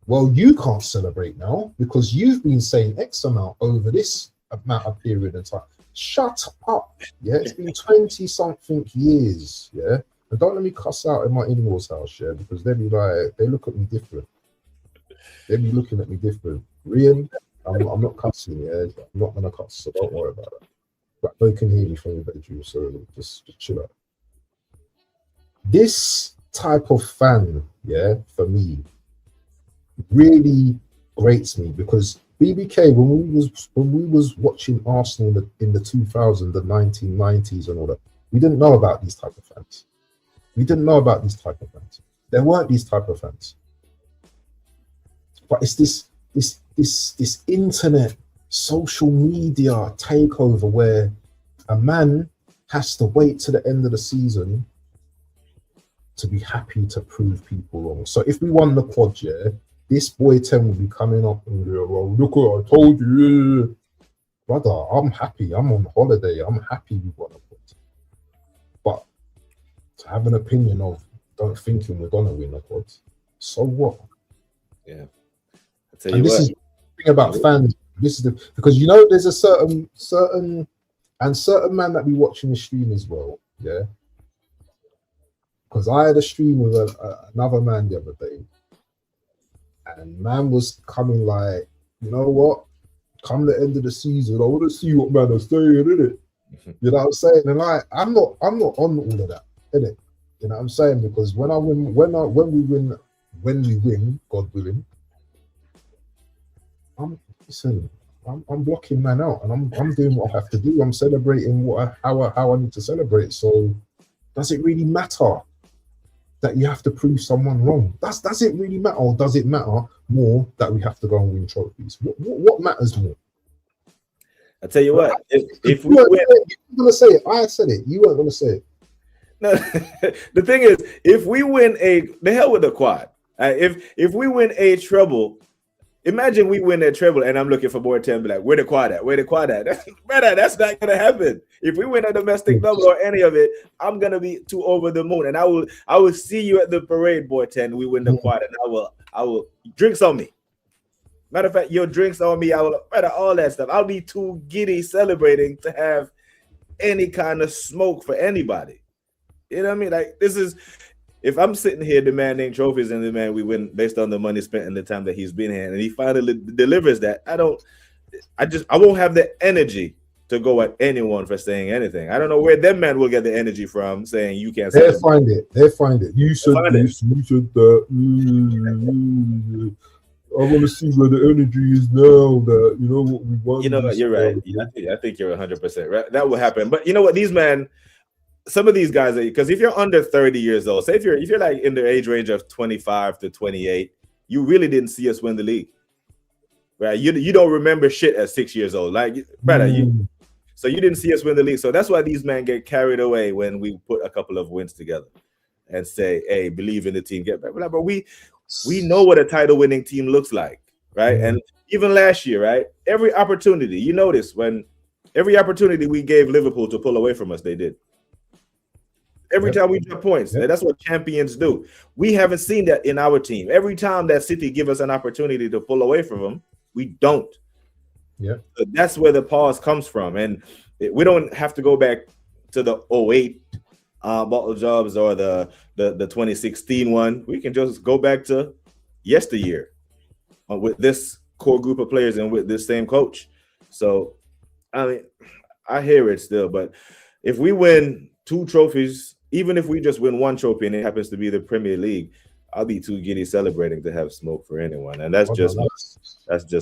well, you can't celebrate now because you've been saying X amount over this amount of period of time. Shut up, yeah? It's been 20-something years, yeah? And don't let me cuss out in my in-laws' house, yeah? Because they be like, they look at me different. They be looking at me different. Rian, I'm not cussing, yeah? I'm not going to cuss, so don't worry about it. But they can hear me from the bedroom, so just chill out. This type of fan, yeah, for me, really grates me because BBK, when we was watching Arsenal in the 2000s, the 1990s and all that, we didn't know about these type of fans. We didn't know about these type of fans. There weren't these type of fans. But it's this internet, social media takeover where a man has to wait to the end of the season to be happy to prove people wrong. So if we won the quad, yeah, this boy 10 will be coming up and go, well, look what I told you. Brother, I'm happy. I'm on holiday. I'm happy we won a quad. But to have an opinion of don't thinking we're going to win a quad, so what? Yeah. I'll tell you this what. is the thing about fans. This is because you know there's a certain man that be watching the stream as well, yeah. Because I had a stream with another man the other day, and man was coming like, you know what? Come the end of the season, I want to see what man are saying, innit? You know what I'm saying? And I'm not on all of that, innit? You know what I'm saying? Because when we win, God willing, I'm blocking man out, and I'm doing what I have to do. I'm celebrating how I need to celebrate. So does it really matter that you have to prove someone wrong? Does it really matter, or does it matter more that we have to go and win trophies? What matters more? I tell you what, if we you win, weren't gonna say it. I said it. You weren't gonna say it. no, the thing is, if we win the hell with the quad. If we win a treble. Imagine we win that treble and I'm looking for more 10, be like, where the quad at? Where the quad at? Brother, that's not gonna happen. If we win a domestic double or any of it, I'm gonna be too over the moon. And I will see you at the parade, boy 10. We win the quad, and I will drinks on me. Matter of fact, your drinks on me, I will all that stuff. I'll be too giddy celebrating to have any kind of smoke for anybody. You know what I mean? Like, this is. If I'm sitting here demanding trophies and demanding we win based on the money spent and the time that he's been here, and he finally delivers that, I won't have the energy to go at anyone for saying anything. I don't know where that man will get the energy from saying you can't. They'll find it. You said this. You said that. I want to see where the energy is now. That you know what we want. You know what? You're right. I think you're 100% right. That will happen. But you know what? These men. Some of these guys, because if you're under 30 years old, say if you're like in the age range of 25 to 28, you really didn't see us win the league, right? You don't remember shit at 6 years old, like brother. So you didn't see us win the league. So that's why these men get carried away when we put a couple of wins together and say, "Hey, believe in the team, get back." But we know what a title-winning team looks like, right? And even last year, right? Every opportunity, you notice when every opportunity we gave Liverpool to pull away from us, they did. Every time we drop points, that's what champions do. We haven't seen that in our team. Every time that City give us an opportunity to pull away from them, we don't. Yeah, so that's where the pause comes from, and we don't have to go back to the 08 bottle jobs or the 2016 one. We can just go back to yesteryear with this core group of players and with this same coach. So, I mean, I hear it still, but if we win 2 trophies. Even if we just win 1 trophy and it happens to be the Premier League, I'll be too giddy celebrating to have smoke for anyone, and that's just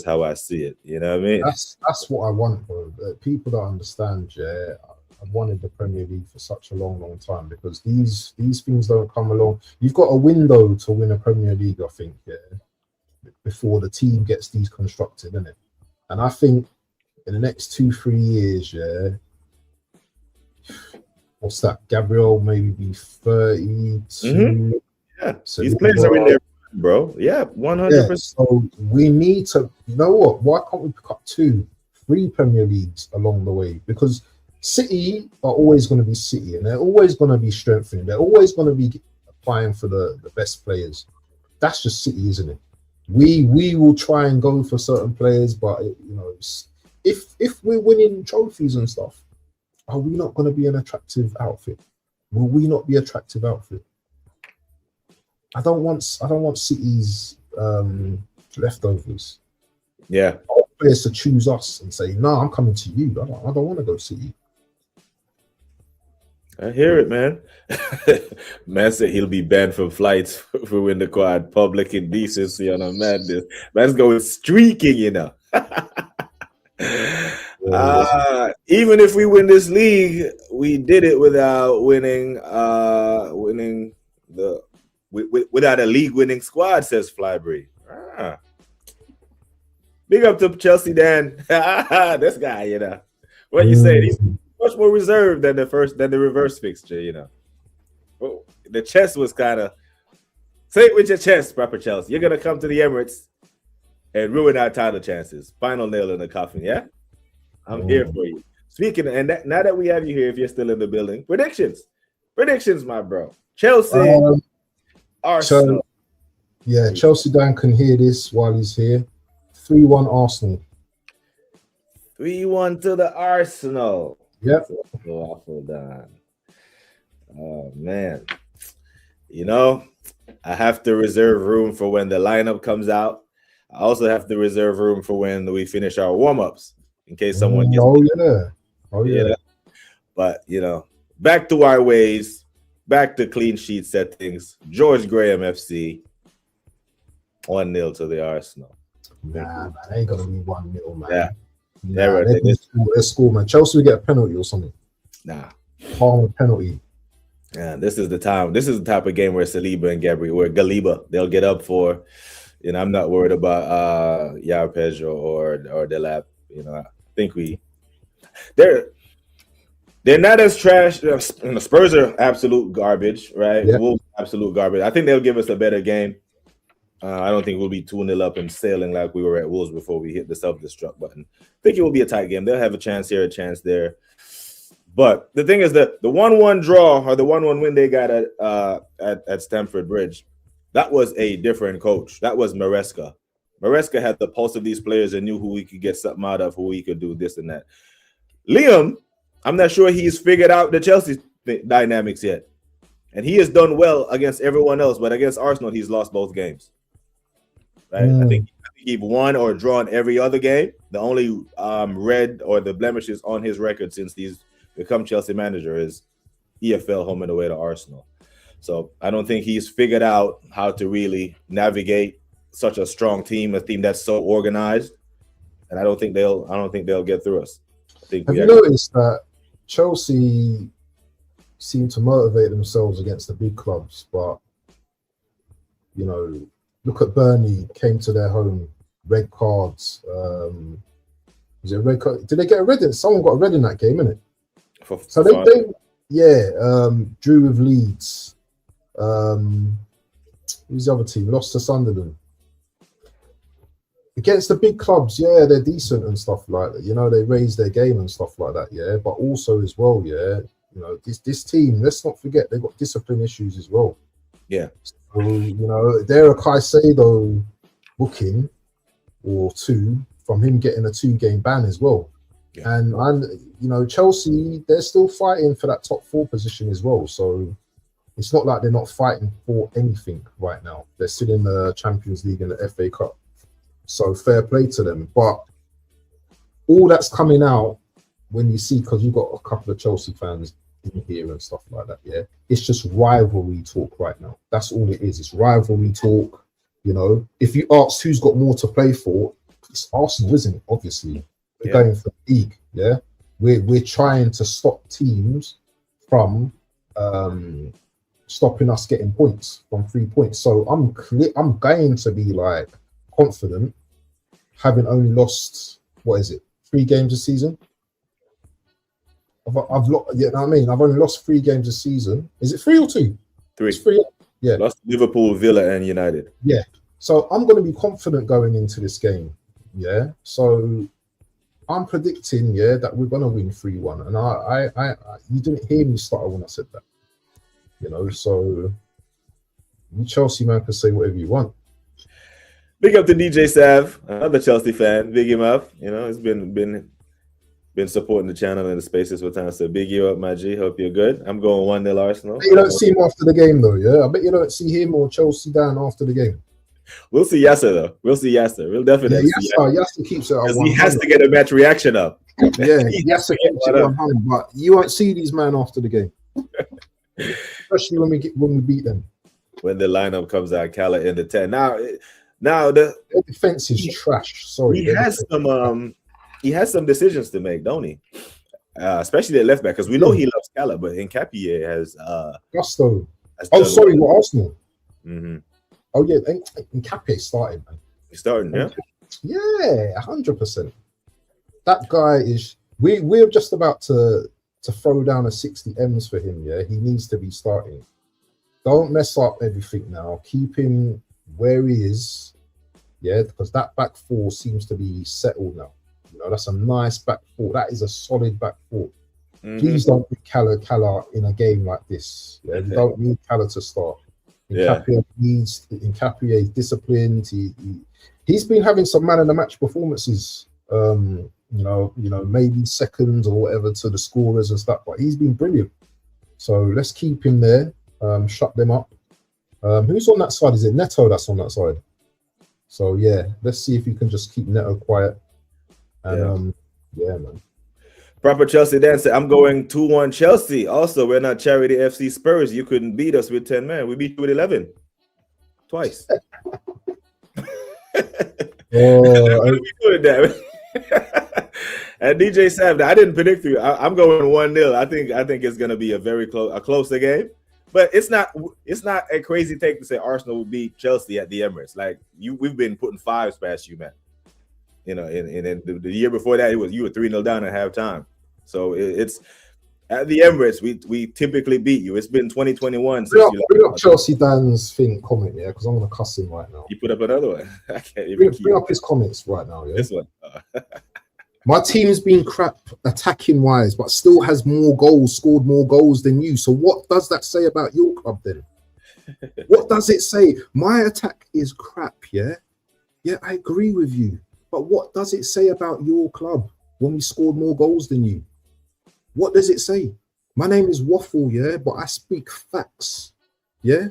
how I see it. You know what I mean? That's what I want, bro. People that understand, yeah. I've wanted the Premier League for such a long time because these things don't come along. You've got a window to win a Premier League, I think, yeah, before the team gets deconstructed, isn't it? And I think in the next 2-3 years, yeah. What's that? Gabriel maybe be 32. Yeah, so these players are in there, bro. Yeah, 100%. Yeah, so we need to. You know what? Why can't we pick up 2 3 Premier Leagues along the way, because City are always going to be City, and they're always going to be strengthening. They're always going to be applying for the best players. That's just City, isn't it? We will try and go for certain players, but if we're winning trophies and stuff, are we not going to be an attractive outfit? Will we not be attractive outfit? I don't want City's leftovers. Yeah, I want players to choose us and say, "No, I'm coming to you. I don't want to go City." I hear it, man. Man said he'll be banned from flights if we win the quad. Public indecency on a madness. Man's going streaking, Even if we win this league, we did it without winning without a league-winning squad, says Flybury. Big up to Chelsea Dan. This guy, what you say? He's much more reserved than the reverse fixture, Well, the chest was kind of, say it with your chest, proper Chelsea. You're gonna come to the Emirates and ruin our title chances. Final nail in the coffin, yeah. I'm here for you. Speaking of, now that we have you here, if you're still in the building, predictions, my bro. Chelsea, Arsenal. Chelsea Dan can hear this while he's here. 3-1 Arsenal. 3-1 to the Arsenal. Yep. Waffledon. Oh man. I have to reserve room for when the lineup comes out. I also have to reserve room for when we finish our warm-ups in case someone gets But back to our ways, back to clean sheet settings. George Graham FC 1-0 to the Arsenal. Nah, man, ain't gonna be 1-0, man. Yeah. Let's score, man. Chelsea will get a penalty or something. Nah. Palmer penalty. Yeah, this is the time. This is the type of game where Saliba and Galiba, they'll get up for. I'm not worried about Yarpej or Delap. I think they're not as trash. The Spurs are absolute garbage, right? Yeah. Wolves absolute garbage. I think they'll give us a better game. I don't think we'll be 2-0 up and sailing like we were at Wolves before we hit the self-destruct button. I think it will be a tight game. They'll have a chance here, a chance there. But the thing is that the 1-1 draw or the 1-1 win they got at Stamford Bridge, that was a different coach. That was Maresca. Maresca had the pulse of these players and knew who he could get something out of, who he could do this and that. Liam, I'm not sure he's figured out the Chelsea dynamics yet. And he has done well against everyone else, but against Arsenal, he's lost both games. Right? I think he's won or drawn every other game. The only red or the blemishes on his record since he's become Chelsea manager is EFL home and away to Arsenal. So I don't think he's figured out how to really navigate such a strong team, a team that's so organized. And I don't think they'll get through us. Have you noticed that Chelsea seem to motivate themselves against the big clubs, but look at Burnley, came to their home, red cards. Was it a red card? Did they get a red? Someone got a red in that game, innit? So they drew with Leeds. Who's the other team? Lost to Sunderland. Against the big clubs, they're decent and stuff like that. They raise their game and stuff like that, but also as well, this team, let's not forget, they've got discipline issues as well. Yeah. So, they're a Caicedo booking or two from him getting a 2-game ban as well. Yeah. And Chelsea, they're still fighting for that top 4 position as well. So it's not like they're not fighting for anything right now. They're still in the Champions League and the FA Cup. So fair play to them. But all that's coming out when you see, because you've got a couple of Chelsea fans in here and stuff like that, it's just rivalry talk right now. That's all it is. It's rivalry talk. If you ask who's got more to play for, it's Arsenal, isn't it? Obviously, we're going for the league. We're trying to stop teams from stopping us getting points from 3 points. So I'm going to be like confident, having only lost 3 games this season. I've lost, I've only lost 3 games this season. Is it 3 or 2? 3. It's 3. Yeah. Lost Liverpool, Villa, and United. Yeah. So I'm going to be confident going into this game. Yeah. So I'm predicting, that we're gonna win 3-1, and I you didn't hear me stutter when I said that, So you Chelsea man can say whatever you want. Big up to DJ Sav, another Chelsea fan. Big him up. He's been supporting the channel and the spaces for time. So big you up, my G. Hope you're good. I'm going 1-0 Arsenal. You don't see him after the game though, yeah. I bet you don't see him or Chelsea down after the game. We'll see Yasser though. We'll see Yasser. We'll definitely see Yasser keeps it because he has to get a match reaction up. Yeah, Yasser keeps it 100, but you won't see these men after the game, especially when we beat them. When the lineup comes out, Cala in the 10. Now the defense is trash. Sorry, he has some decisions to make, don't he? Especially the left back, because we know he loves Cala, but Nkapie has Gusto. Sorry, what Arsenal? Mm-hmm. Oh yeah, Nkapie starting, man. He's starting, yeah. Yeah, 100%. That guy is. We're just about to throw down a 60 M's for him. Yeah, he needs to be starting. Don't mess up everything now. Keep him where he is. Yeah, because that back four seems to be settled now. That's a nice back four. That is a solid back four. Mm-hmm. Please don't put Cala in a game like this. Yeah, you don't need Cala to start. Nkapie is disciplined. He's been having some man of the match performances. Maybe seconds or whatever to the scorers and stuff, but he's been brilliant. So let's keep him there. Shut them up. Who's on that side? Is it Neto that's on that side? So yeah, let's see if you can just keep Neto quiet. And man. Proper Chelsea Dan said, I'm going 2-1 Chelsea. Also, we're not charity FC Spurs. You couldn't beat us with 10 men. We beat you with 11. Twice. And DJ Sav, I didn't predict you. I'm going 1-0. I think it's going to be a closer game. But it's not a crazy take to say Arsenal will beat Chelsea at the Emirates. Like we've been putting fives past you, man. In the year before that, you were 3-0 down at halftime. So it's at the Emirates. We typically beat you. It's been 2021. Bring up Chelsea Dan's comment, yeah, because I'm gonna cuss him right now. You put up another one. I can't even bring up his comments right now. Yeah, this one. My team's been crap attacking wise, but still has scored more goals than you. So what does that say about your club then? What does it say? My attack is crap, yeah? Yeah, I agree with you. But what does it say about your club when we scored more goals than you? What does it say? My name is Waffle, yeah, but I speak facts, yeah?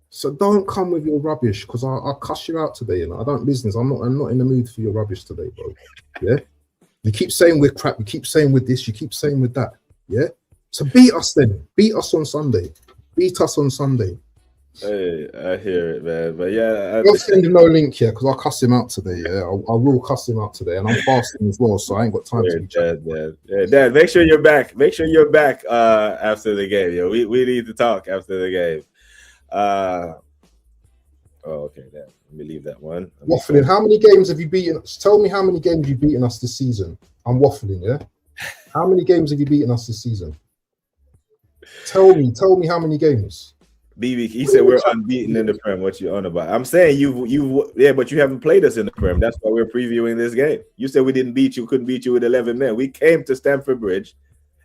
So don't come with your rubbish, because I'll cuss you out today, I don't business. I'm not in the mood for your rubbish today, bro. Yeah? You keep saying we're crap, you keep saying with this, you keep saying with that, yeah? So beat us then. Beat us on Sunday. Beat us on Sunday. Hey, I hear it, man. But yeah, I'll send him no link here because I'll cuss him out today. Yeah, I will cuss him out today, and I'm fasting as well, so I ain't got time to be chatting. Dad, make sure you're back. Make sure you're back after the game. Yo, we need to talk after the game. Okay, Dad. Let me leave that one. Waffling. How many games have you beaten us? Tell me how many games you've beaten us this season. I'm waffling, yeah. How many games have you beaten us this season? Tell me how many games. BB, he said we're unbeaten in the Prem. What you on about? I'm saying but you haven't played us in the Prem. That's why we're previewing this game. You said we didn't beat you, couldn't beat you with 11 men. We came to Stamford Bridge,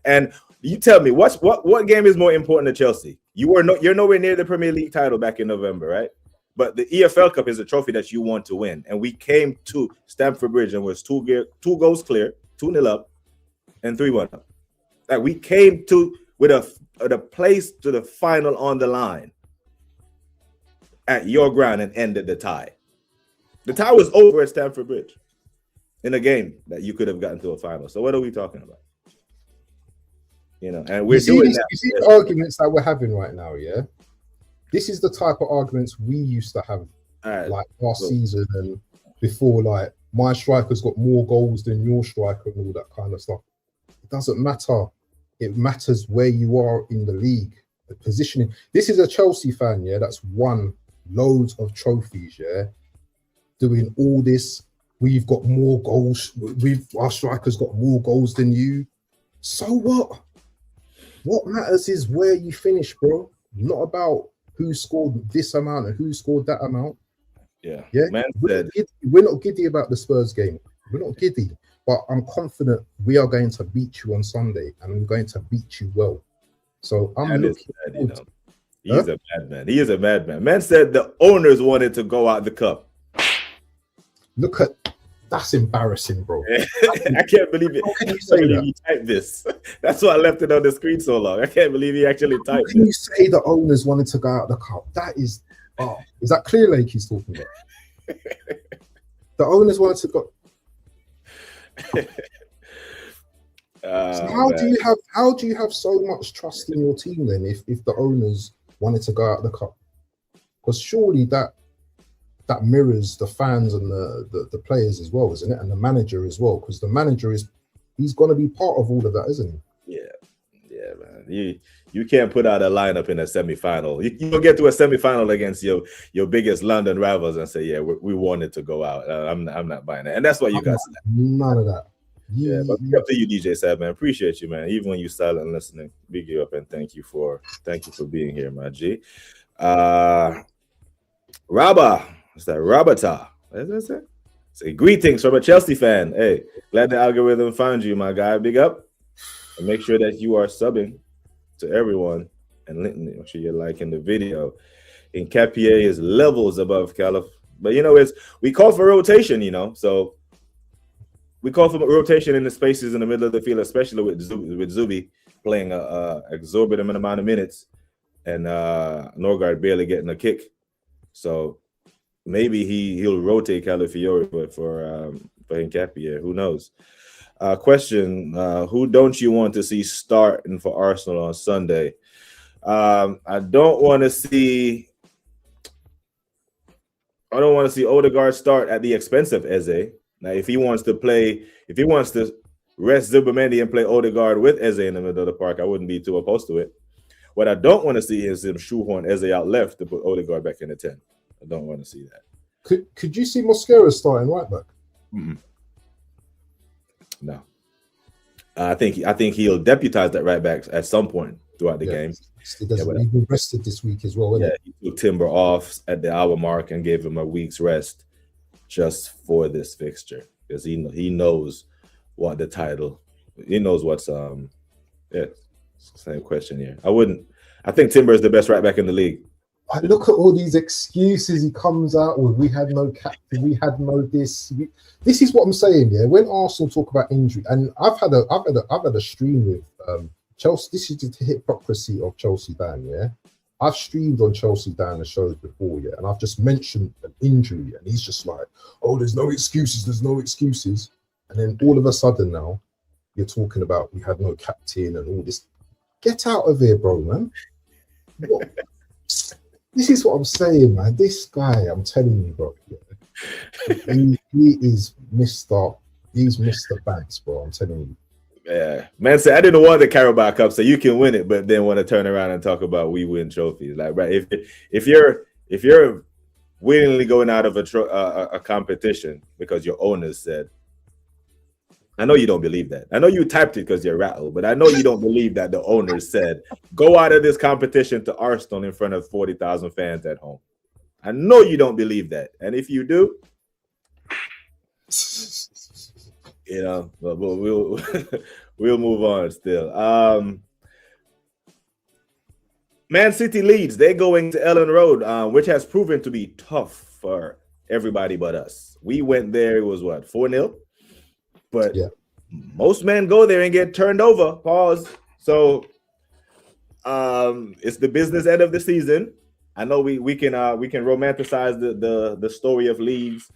and you tell me what game is more important to Chelsea? You're nowhere near the Premier League title back in November, right? But the EFL Cup is a trophy that you want to win, and we came to Stamford Bridge and was two goals clear, 2-0 up, and 3-1 up. Like we came to with a place to the final on the line at your ground and ended the tie. The tie was over at Stamford Bridge in a game that you could have gotten to a final. So what are we talking about? And we're doing that. You see the arguments that we're having right now, yeah? This is the type of arguments we used to have like last season and before, like my striker's got more goals than your striker and all that kind of stuff. It doesn't matter. It matters where you are in the league, the positioning. This is a Chelsea fan, yeah, that's won loads of trophies, yeah, doing all this. We've got more goals. Our striker's got more goals than you. So what? What matters is where you finish, bro. Not about who scored this amount and who scored that amount. Yeah. Man, we're not giddy about the Spurs game. We're not giddy, but I'm confident we are going to beat you on Sunday, and we're going to beat you well. So I'm looking. He's a madman. He is a madman. Man said the owners wanted to go out the cup. Look at that's embarrassing, bro. I can't believe it. I can't believe he typed this. That's why I left it on the screen so long. I can't believe he actually typed Can it. you say the owners wanted to go out the cup? That is, is that Clear Lake he's talking about? The owners wanted to go. So how do you have so much trust in your team then if the owners wanted to go out the cup? Because surely that mirrors the fans and the players as well, isn't it? And the manager as well, because the manager he's going to be part of all of that, isn't he? Yeah, man. You can't put out a lineup in a semi-final. You don't get to a semi-final against your biggest London rivals and say, yeah, we wanted to go out. I'm not buying that, and that's why you guys. None of that. Yeah, but up to you, DJ Sad, man. Appreciate you, man. Even when you silent listening, big you up and thank you for being here, my G. Rabba, what's that? Rabata. What does that say? Say greetings from a Chelsea fan. Hey, glad the algorithm found you, my guy. Big up. And make sure that you are subbing to everyone and make sure you're liking the video. In Capier is levels above Calif, but we call for rotation, so. We call for rotation in the spaces in the middle of the field, especially with Zubi playing a exorbitant amount of minutes and Norgard barely getting a kick. So maybe he'll rotate Calafiore for Hincapié. Who knows? Question: who don't you want to see starting for Arsenal on Sunday? I don't want to see Odegaard start at the expense of Eze. Now, if he wants to rest Zubimendi and play Odegaard with Eze in the middle of the park, I wouldn't be too opposed to it. What I don't want to see is him shoehorn Eze out left to put Odegaard back in the 10. I don't want to see that. Could you see Mosquera starting right back? No. I think he'll deputize that right back at some point throughout the game. He's been rested this week as well, isn't he took Timber off at the hour mark and gave him a week's rest just for this fixture, because he knows what the title, he knows what's same question here. I think Timber is the best right back in the league. I look at all these excuses he comes out with. We had no captain, we had no this. This is what I'm saying, yeah. When Arsenal talk about injury, and I've had a stream with Chelsea. This is the hypocrisy of Chelsea Dan, yeah. I've streamed on Chelsea down the shows before, yeah, and I've just mentioned an injury, and he's just like, "Oh, there's no excuses," and then all of a sudden now, you're talking about we had no captain and all this. Get out of here, bro, man. What? This is what I'm saying, man. This guy, I'm telling you, bro, yeah, he is Mr. Banks, bro. I'm telling you. Yeah, man said I didn't want the Carabao Cup, so you can win it, but then want to turn around and talk about we win trophies. Like, right? If you're willingly going out of a competition because your owners said, I know you don't believe that. I know you typed it because you're rattled, but I know you don't believe that the owners said go out of this competition to Arsenal in front of 40,000 fans at home. I know you don't believe that, and if you do. But we'll move on still. Man City Leeds, they're going to Ellen Road, which has proven to be tough for everybody but us. We went there, it was 4-0? But most men go there and get turned over. Pause. So it's the business end of the season. I know we can romanticize the story of Leeds,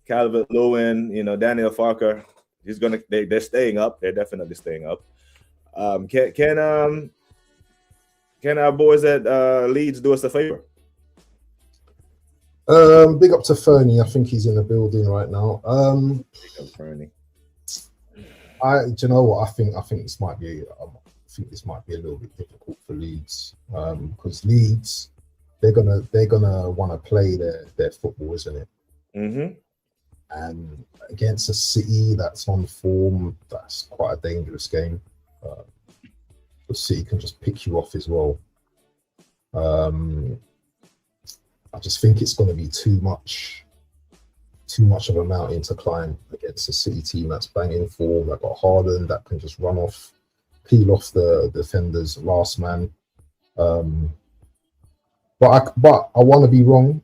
Calvert-Lewin, Daniel Farker. They're staying up. They're definitely staying up. Can our boys at Leeds do us a favor? Big up to Fernie. I think he's in the building right now. Big up Fernie. Do you know what? I think this might be. A little bit difficult for Leeds because Leeds, they're gonna want to play their football, isn't it? Mm-hmm. And against a City that's on form, that's quite a dangerous game. The City can just pick you off as well. I just think it's going to be too much too much of a mountain to climb against a City team that's banging form, that got Haaland, that can just peel off the defenders, last man. But I want to be wrong,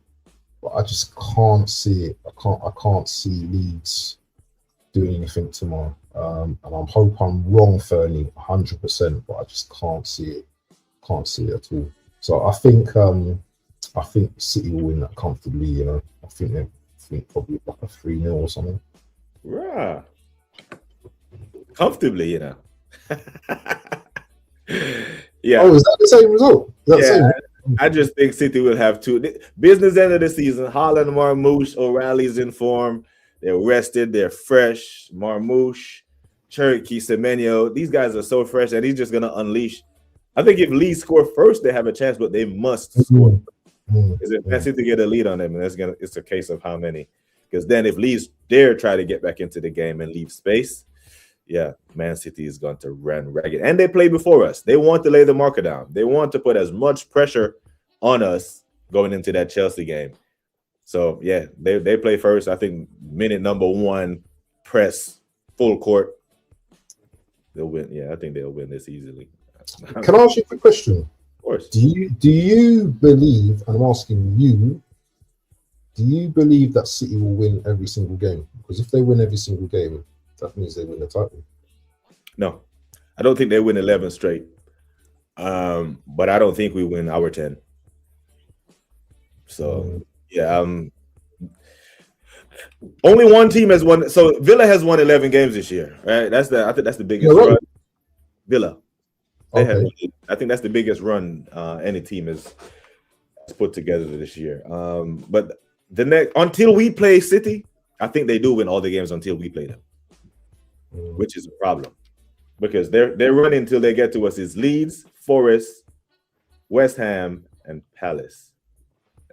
but I just can't see it. I can't see Leeds doing anything tomorrow. And I hope I'm wrong, Fernie, 100%, but I just can't see it. Can't see it at all. So I think City will win that comfortably. You know, I think probably like a 3-0 or something. Right. Comfortably, you know. Yeah. Oh, is that the same result? I just think City will have two. Business end of the season. Haaland, Marmoush, O'Reilly's in form. They're rested. They're fresh. Marmoush, Cherokee, Semenyo. These guys are so fresh, and he's just going to unleash. I think if Leeds score first, they have a chance, but they must score. Because if Man City get a lead on them, and it's a case of how many. Because then if Leeds dare try to get back into the game and leave space, yeah, Man City is going to run ragged. And they play before us. They want to lay the marker down. They want to put as much pressure on us going into that Chelsea game. So, yeah, they play first. I think minute number 1, press, full court. They'll win. Yeah, I think they'll win this easily. Can I ask you a quick question? Of course. Do you believe, and I'm asking you, do you believe that City will win every single game? Because if they win every single game, that means they win the title. No, I don't think they win 11 straight. But I don't think we win our 10. So, yeah. Only one team has won. So Villa has won 11 games this year, right? I think that's the biggest run. Villa. I think that's the biggest run any team has put together this year. But the next, until we play City, I think they do win all the games until we play them, which is a problem because they're running until they get to us is Leeds, Forest, West Ham, and Palace,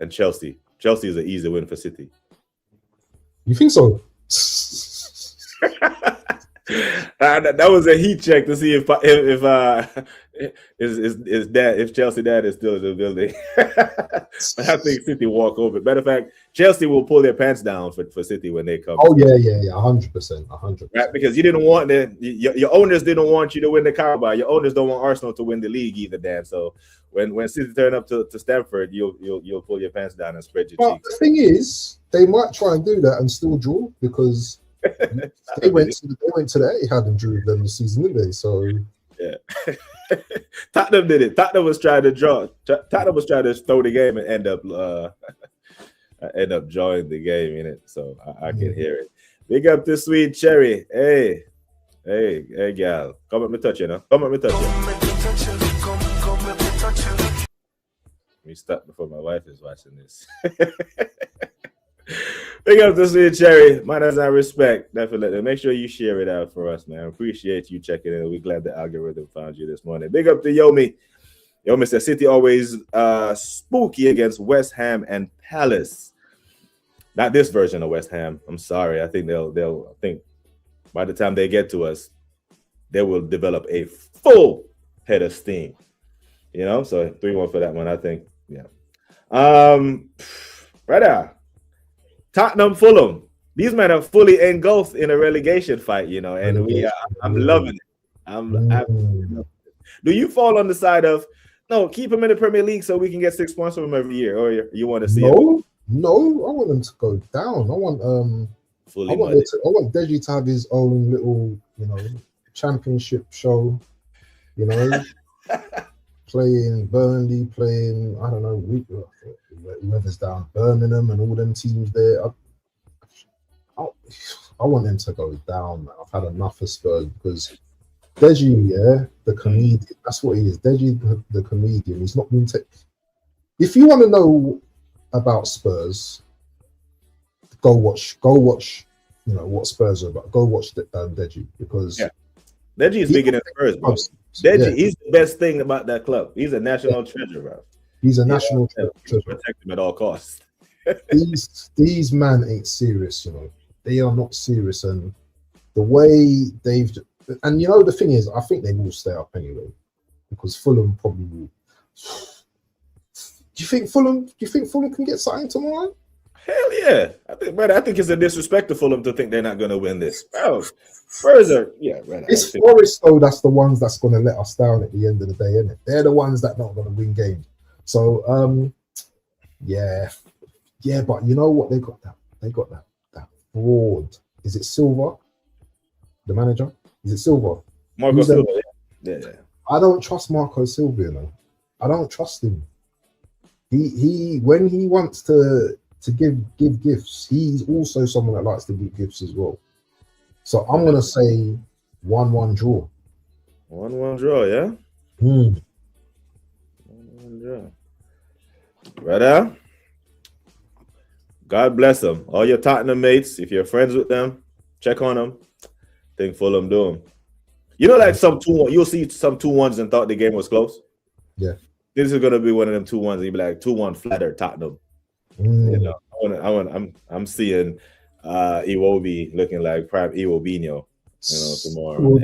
and Chelsea. Chelsea is an easy win for City. You think so? That was a heat check to see if Chelsea dad is still in the building. I think City walk over. Matter of fact, Chelsea will pull their pants down for City when they come. Oh yeah, 100%. Right, because you didn't want your owners didn't want you to win the Carabao. Your owners don't want Arsenal to win the league either, Dan. So when City turn up to Stamford, you'll pull your pants down and spread your cheeks. The thing is, they might try and do that and still draw because they went to the Etihad and drew them this season, didn't they? So yeah. Tottenham did it. Tottenham was trying to draw. Tottenham was trying to throw the game and end up drawing the game in it. So I can hear it. Big up to Sweet Cherry. Hey, gal. Come at me touch you now. Come at me touch you. Let me stop before my wife is watching this. Big up to Sweet Cherry. Manners and respect. Definitely. Make sure you share it out for us, man. Appreciate you checking in. We're glad the algorithm found you this morning. Big up to Yomi. Yomi says City always spooky against West Ham and Palace. Not this version of West Ham. I'm sorry. I think they'll think by the time they get to us, they will develop a full head of steam. You know, so 3-1 for that one, I think. Yeah. Right now. Tottenham, Fulham. These men are fully engulfed in a relegation fight, you know, and I'm loving it. I'm absolutely loving it. Do you fall on the side of no, keep them in the Premier League so we can get 6 points from them every year, or you want to see it? No, I want them to go down. I want Deji to have his own little, you know, championship show, you know. Playing Burnley, I don't know, whoever's down, Birmingham and all them teams there. I want them to go down, man. I've had enough of Spurs because Deji, the comedian, that's what he is. Deji, the comedian, he's not been If you want to know about Spurs, go watch, you know, what Spurs are about. Go watch Deji because Deji is bigger than Spurs, bro. Deji, he's the best thing about that club. He's a national treasure, bro. He's a national treasure. Protect him at all costs. these men ain't serious, you know. They are not serious, and the way and you know the thing is, I think they will stay up anyway because Fulham probably will. Do you think Fulham can get something tomorrow? Hell yeah. I think it's a disrespect to Fulham to think they're not going to win this. Bro, Spurs are, yeah, brother. It's Forest, though, that's the ones that's going to let us down at the end of the day, isn't it? They're the ones that not going to win games. So, yeah. Yeah, but you know what? They got that fraud. Is it Silva? The manager? Is it Silva? Marco Silva, yeah. I don't trust Marco Silva, you know. I don't trust him. He when he wants to give gifts, he's also someone that likes to give gifts as well. So I'm gonna say 1-1 draw. 1-1 draw, yeah? 1-1 draw. Brother, God bless them. All your Tottenham mates, if you're friends with them, check on them. Think Fulham do them. You know, like some 2-1, you'll see some 2-1s and thought the game was close. Yeah. This is gonna be one of them 2-1s. And you'll be like 2-1 flatter Tottenham. You know, I'm seeing Iwobi looking like prime Iwobinho, tomorrow.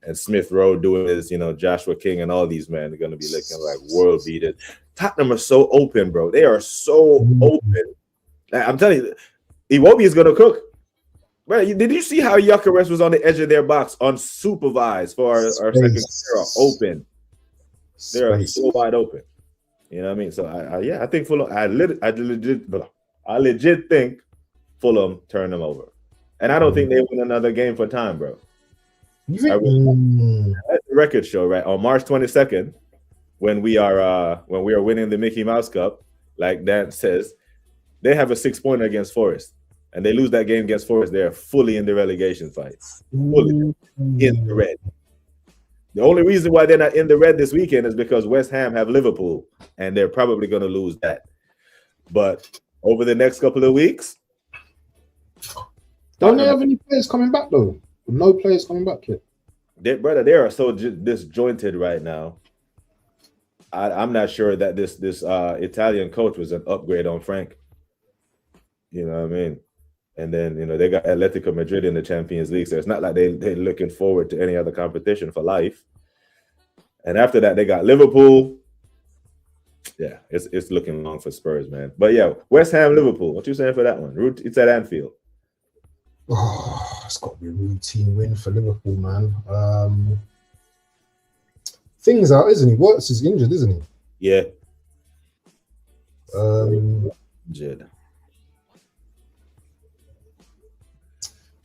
And Smith Rowe doing his, Joshua King and all these men are gonna be looking like world beaters. Tottenham are so open, bro. They are so open. I'm telling you, Iwobi is gonna cook. Bro, did you see how Gyökeres was on the edge of their box unsupervised for our second zero open? They're so wide open. You know what I mean? So I think Fulham. I legit think Fulham turn them over, and I don't think they win another game for time, bro. Let the record show right on March 22nd when we are winning the Mickey Mouse Cup, like Dan says, they have a 6-pointer against Forest. And they lose that game against Forest, they're fully in the relegation fight. Fully in the red. The only reason why they're not in the red this weekend is because West Ham have Liverpool, and they're probably going to lose that. But over the next couple of weeks... Don't they have any players coming back, though? No players coming back yet. They are so disjointed right now. I'm not sure that this Italian coach was an upgrade on Frank. You know what I mean? And then, they got Atletico Madrid in the Champions League. So it's not like they're looking forward to any other competition for life. And after that, they got Liverpool. Yeah, it's looking long for Spurs, man. But yeah, West Ham, Liverpool. What you saying for that one? It's at Anfield. Oh, it's got to be a routine win for Liverpool, man. Things out, isn't he? Wirtz is injured, isn't he? Yeah. Injured.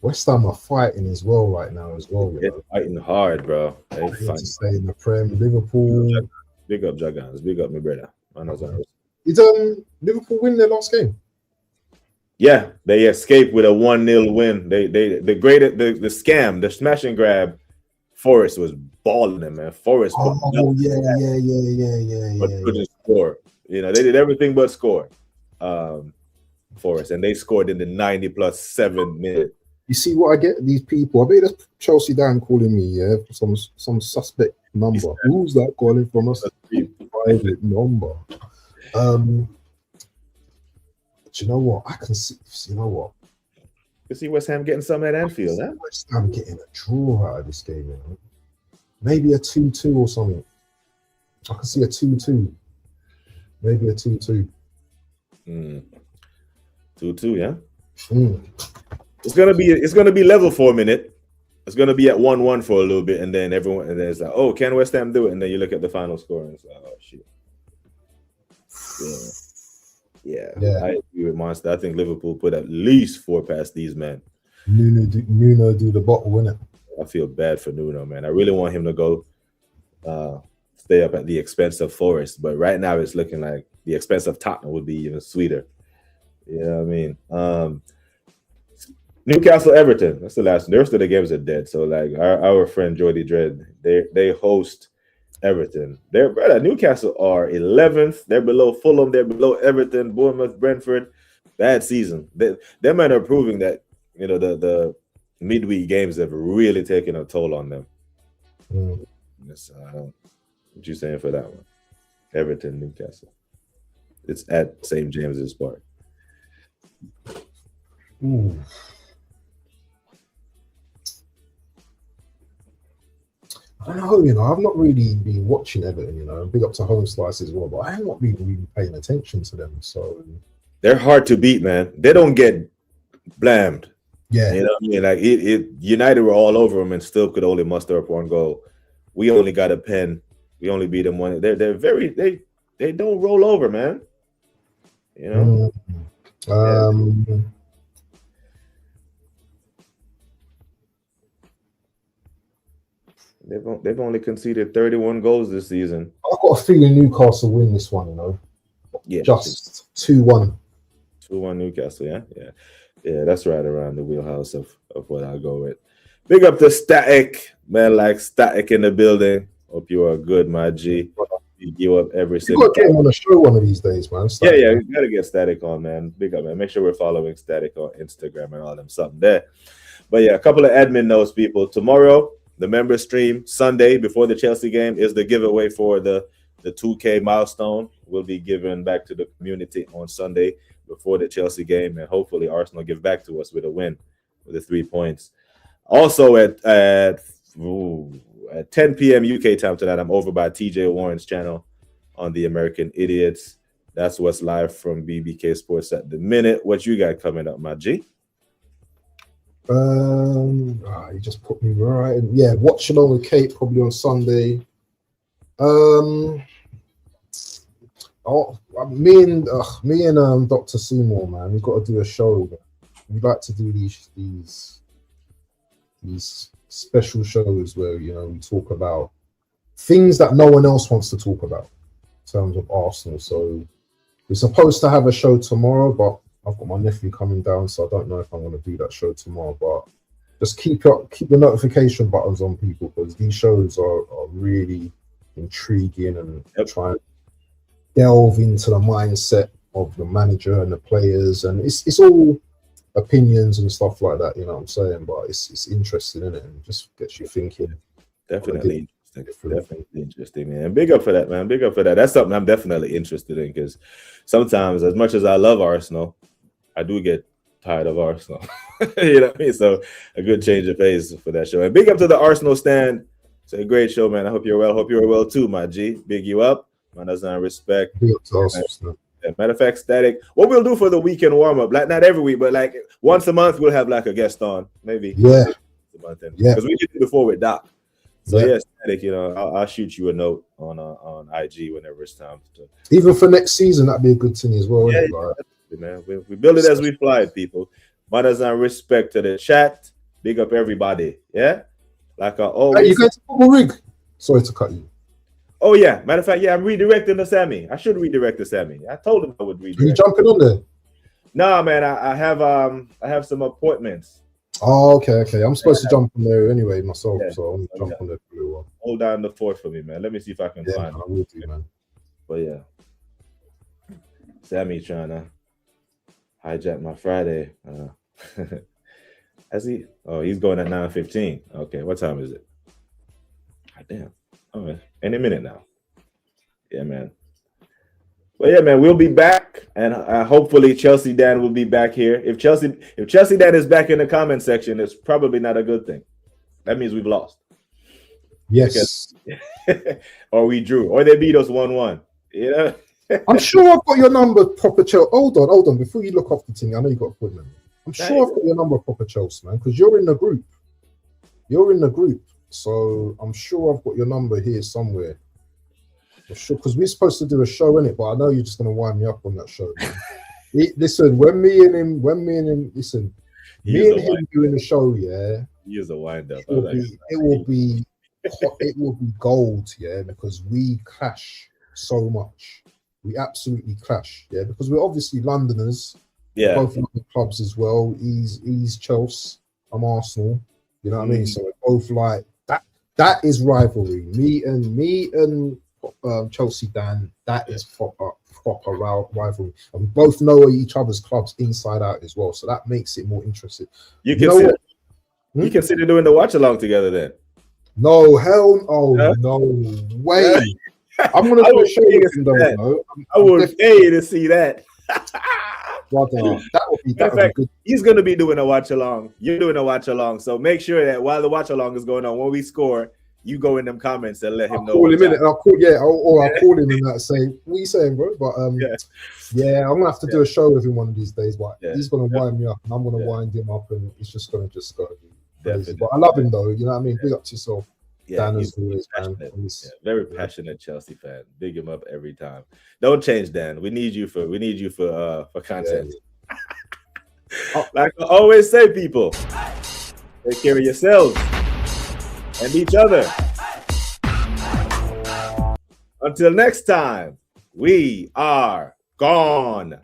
West Ham are fighting as well right now as well. They're fighting hard, bro. They to stay in the Prem. Liverpool. Big up Juggins. Big up my brother. Did Liverpool win their last game? Yeah, they escaped with a 1-0 win. The scam, the smash and grab. Forest was balling them, man. Forest. Yeah. But couldn't score. They did everything but score. Forest, and they scored in the 90+7 minute. You see what I get? These people. I bet that's Chelsea Dan calling me, yeah, for some suspect number. Who's that calling from us? Private number. But you know what? I can see. You know what? You see West Ham getting some at Anfield, huh? West Ham getting a draw out of this game, Maybe a 2-2 or something. I can see a 2-2. Maybe a 2-2. 2-2, yeah. It's gonna be level for a minute. It's gonna be at 1-1 for a little bit, and then it's like, oh, can West Ham do it? And then you look at the final score and it's like, oh shit. Yeah. I agree with Monster. I think Liverpool put at least 4 past these men. Nuno do the bottle, innit? I feel bad for Nuno, man. I really want him to go stay up at the expense of Forest, but right now it's looking like the expense of Tottenham would be even sweeter. You know what I mean? Newcastle Everton. That's the last one. The rest of the games are dead. So like our friend Jordy Dredd, they host Everton. Newcastle are 11th. They're below Fulham. They're below Everton, Bournemouth, Brentford. Bad season. Them men are proving that the midweek games have really taken a toll on them. What you saying for that one? Everton, Newcastle. It's at St. James's Park. I don't know, I've not really been watching Everton, Big up to Home Slice as well, but I have not been really paying attention to them. So they're hard to beat, man. They don't get blammed. Yeah. You know what I mean? Like United were all over them and still could only muster up one goal. We only got a pen. We only beat them one. They don't roll over, man. You know. They've only conceded 31 goals this season. I've got a feeling Newcastle win this one, you know. Yeah. Just 2-1. 2-1 Newcastle, yeah. That's right around the wheelhouse of what I go with. Big up to Static, man. Like Static in the building. Hope you are good, my G. You up every single. You got to get him on a show one of these days, man. Static, yeah. You gotta get Static on, man. Big up, man. Make sure we're following Static on Instagram and all them something there. But yeah, a couple of admin notes, people. Tomorrow, the member stream Sunday before the Chelsea game is the giveaway for the 2K milestone. Will be given back to the community on Sunday before the Chelsea game, and hopefully Arsenal give back to us with a win with the 3 points. Also at 10 p.m. UK time tonight, I'm over by TJ Warren's channel on the American Idiots. That's what's live from BBK Sports at the minute. What you got coming up, my G? You just put me right in. Yeah, watch along with Kate probably on Sunday. Me and Dr. Seymour, man, we've got to do a show. We like to do these special shows where, you know, we talk about things that no one else wants to talk about in terms of Arsenal. So we're supposed to have a show tomorrow, but I've got my nephew coming down, so I don't know if I'm going to do that show tomorrow. But just keep the notification buttons on, people, because these shows are really intriguing and try and delve into the mindset of the manager and the players, and it's all opinions and stuff like that, you know what I'm saying? But it's interesting, isn't it? And just gets you thinking. Definitely interesting, man. Big up for that, man. Big up for that. That's something I'm definitely interested in, because sometimes, as much as I love Arsenal, I do get tired of Arsenal. You know what I mean? So a good change of pace for that show. And big up to the Arsenal stand. It's a great show, man. I hope you're well. Hope you're well too, my G. Big you up. Man, that's not respect. Matter of fact, Static. What we'll do for the weekend warm up, like not every week, but like once a month, we'll have like a guest on, maybe. Yeah. Because we did it before with Doc. So yeah, Static. You know, I'll shoot you a note on IG whenever it's time to. Even for next season, that'd be a good thing as well. Yeah, man. We build it as we fly it, people. Manners and respect to the chat. Big up everybody. Yeah. Like I always. Hey, you going to Football Rig? Sorry to cut you. Oh yeah, matter of fact, yeah, I'm redirecting to Sammy. I should redirect to Sammy. I told him I would redirect. Are you jumping on there? No, man, I have some appointments. Oh, okay. I'm supposed to jump on there anyway myself, so I'm gonna jump on there for a little while. Hold down the fort for me, man. Let me see if I can find it. I will do, man. But yeah, Sammy trying to hijack my Friday. Has he? Oh, he's going at 9:15. Okay, what time is it? God damn. Oh, any minute now. Yeah, man. Well, yeah, man, we'll be back, and hopefully Chelsea Dan will be back here. If Chelsea Dan is back in the comment section, it's probably not a good thing. That means we've lost. Yes. Or we drew, or they beat us 1-1. You know. I'm sure I've got your number, proper Chelsea. Hold on. Before you look off the thing, I know you got appointment. I'm sure I've got your number, proper Chelsea, man, because you're in the group. So I'm sure I've got your number here somewhere. I'm sure, because we're supposed to do a show in it, but I know you're just gonna wind me up on that show. Listen, when me and him, me and him doing the show, yeah. He is a wind up. It will be gold, yeah, because we clash so much. We absolutely clash, yeah, because we're obviously Londoners. Yeah, both love the clubs as well. He's Chelsea, I'm Arsenal. You know what I mean? So we're both like that. That is rivalry. Me and Chelsea Dan. That is proper rivalry. And we both know each other's clubs inside out as well. So that makes it more interesting. You consider doing the watch along together then? No, hell, no way. I'm gonna do a show with him though. I would pay to see that. That would be good. He's going to be doing a watch along. You're doing a watch along. So make sure that while the watch along is going on, when we score, you go in them comments and let him I'll know. call him in it, and I'll call I'll call him and that say, "What are you saying, bro?" But yeah, I'm gonna have to do a show with him one of these days. But he's gonna wind me up, and I'm gonna wind him up, and it's just gonna go crazy. But I love him though. You know what I mean? Big up to yourself. Dan, he's always, man. Very passionate Chelsea fan. Big him up every time. Don't change, Dan. We need you for content. Like I always say, people, take care of yourselves and each other. Until next time, we are gone.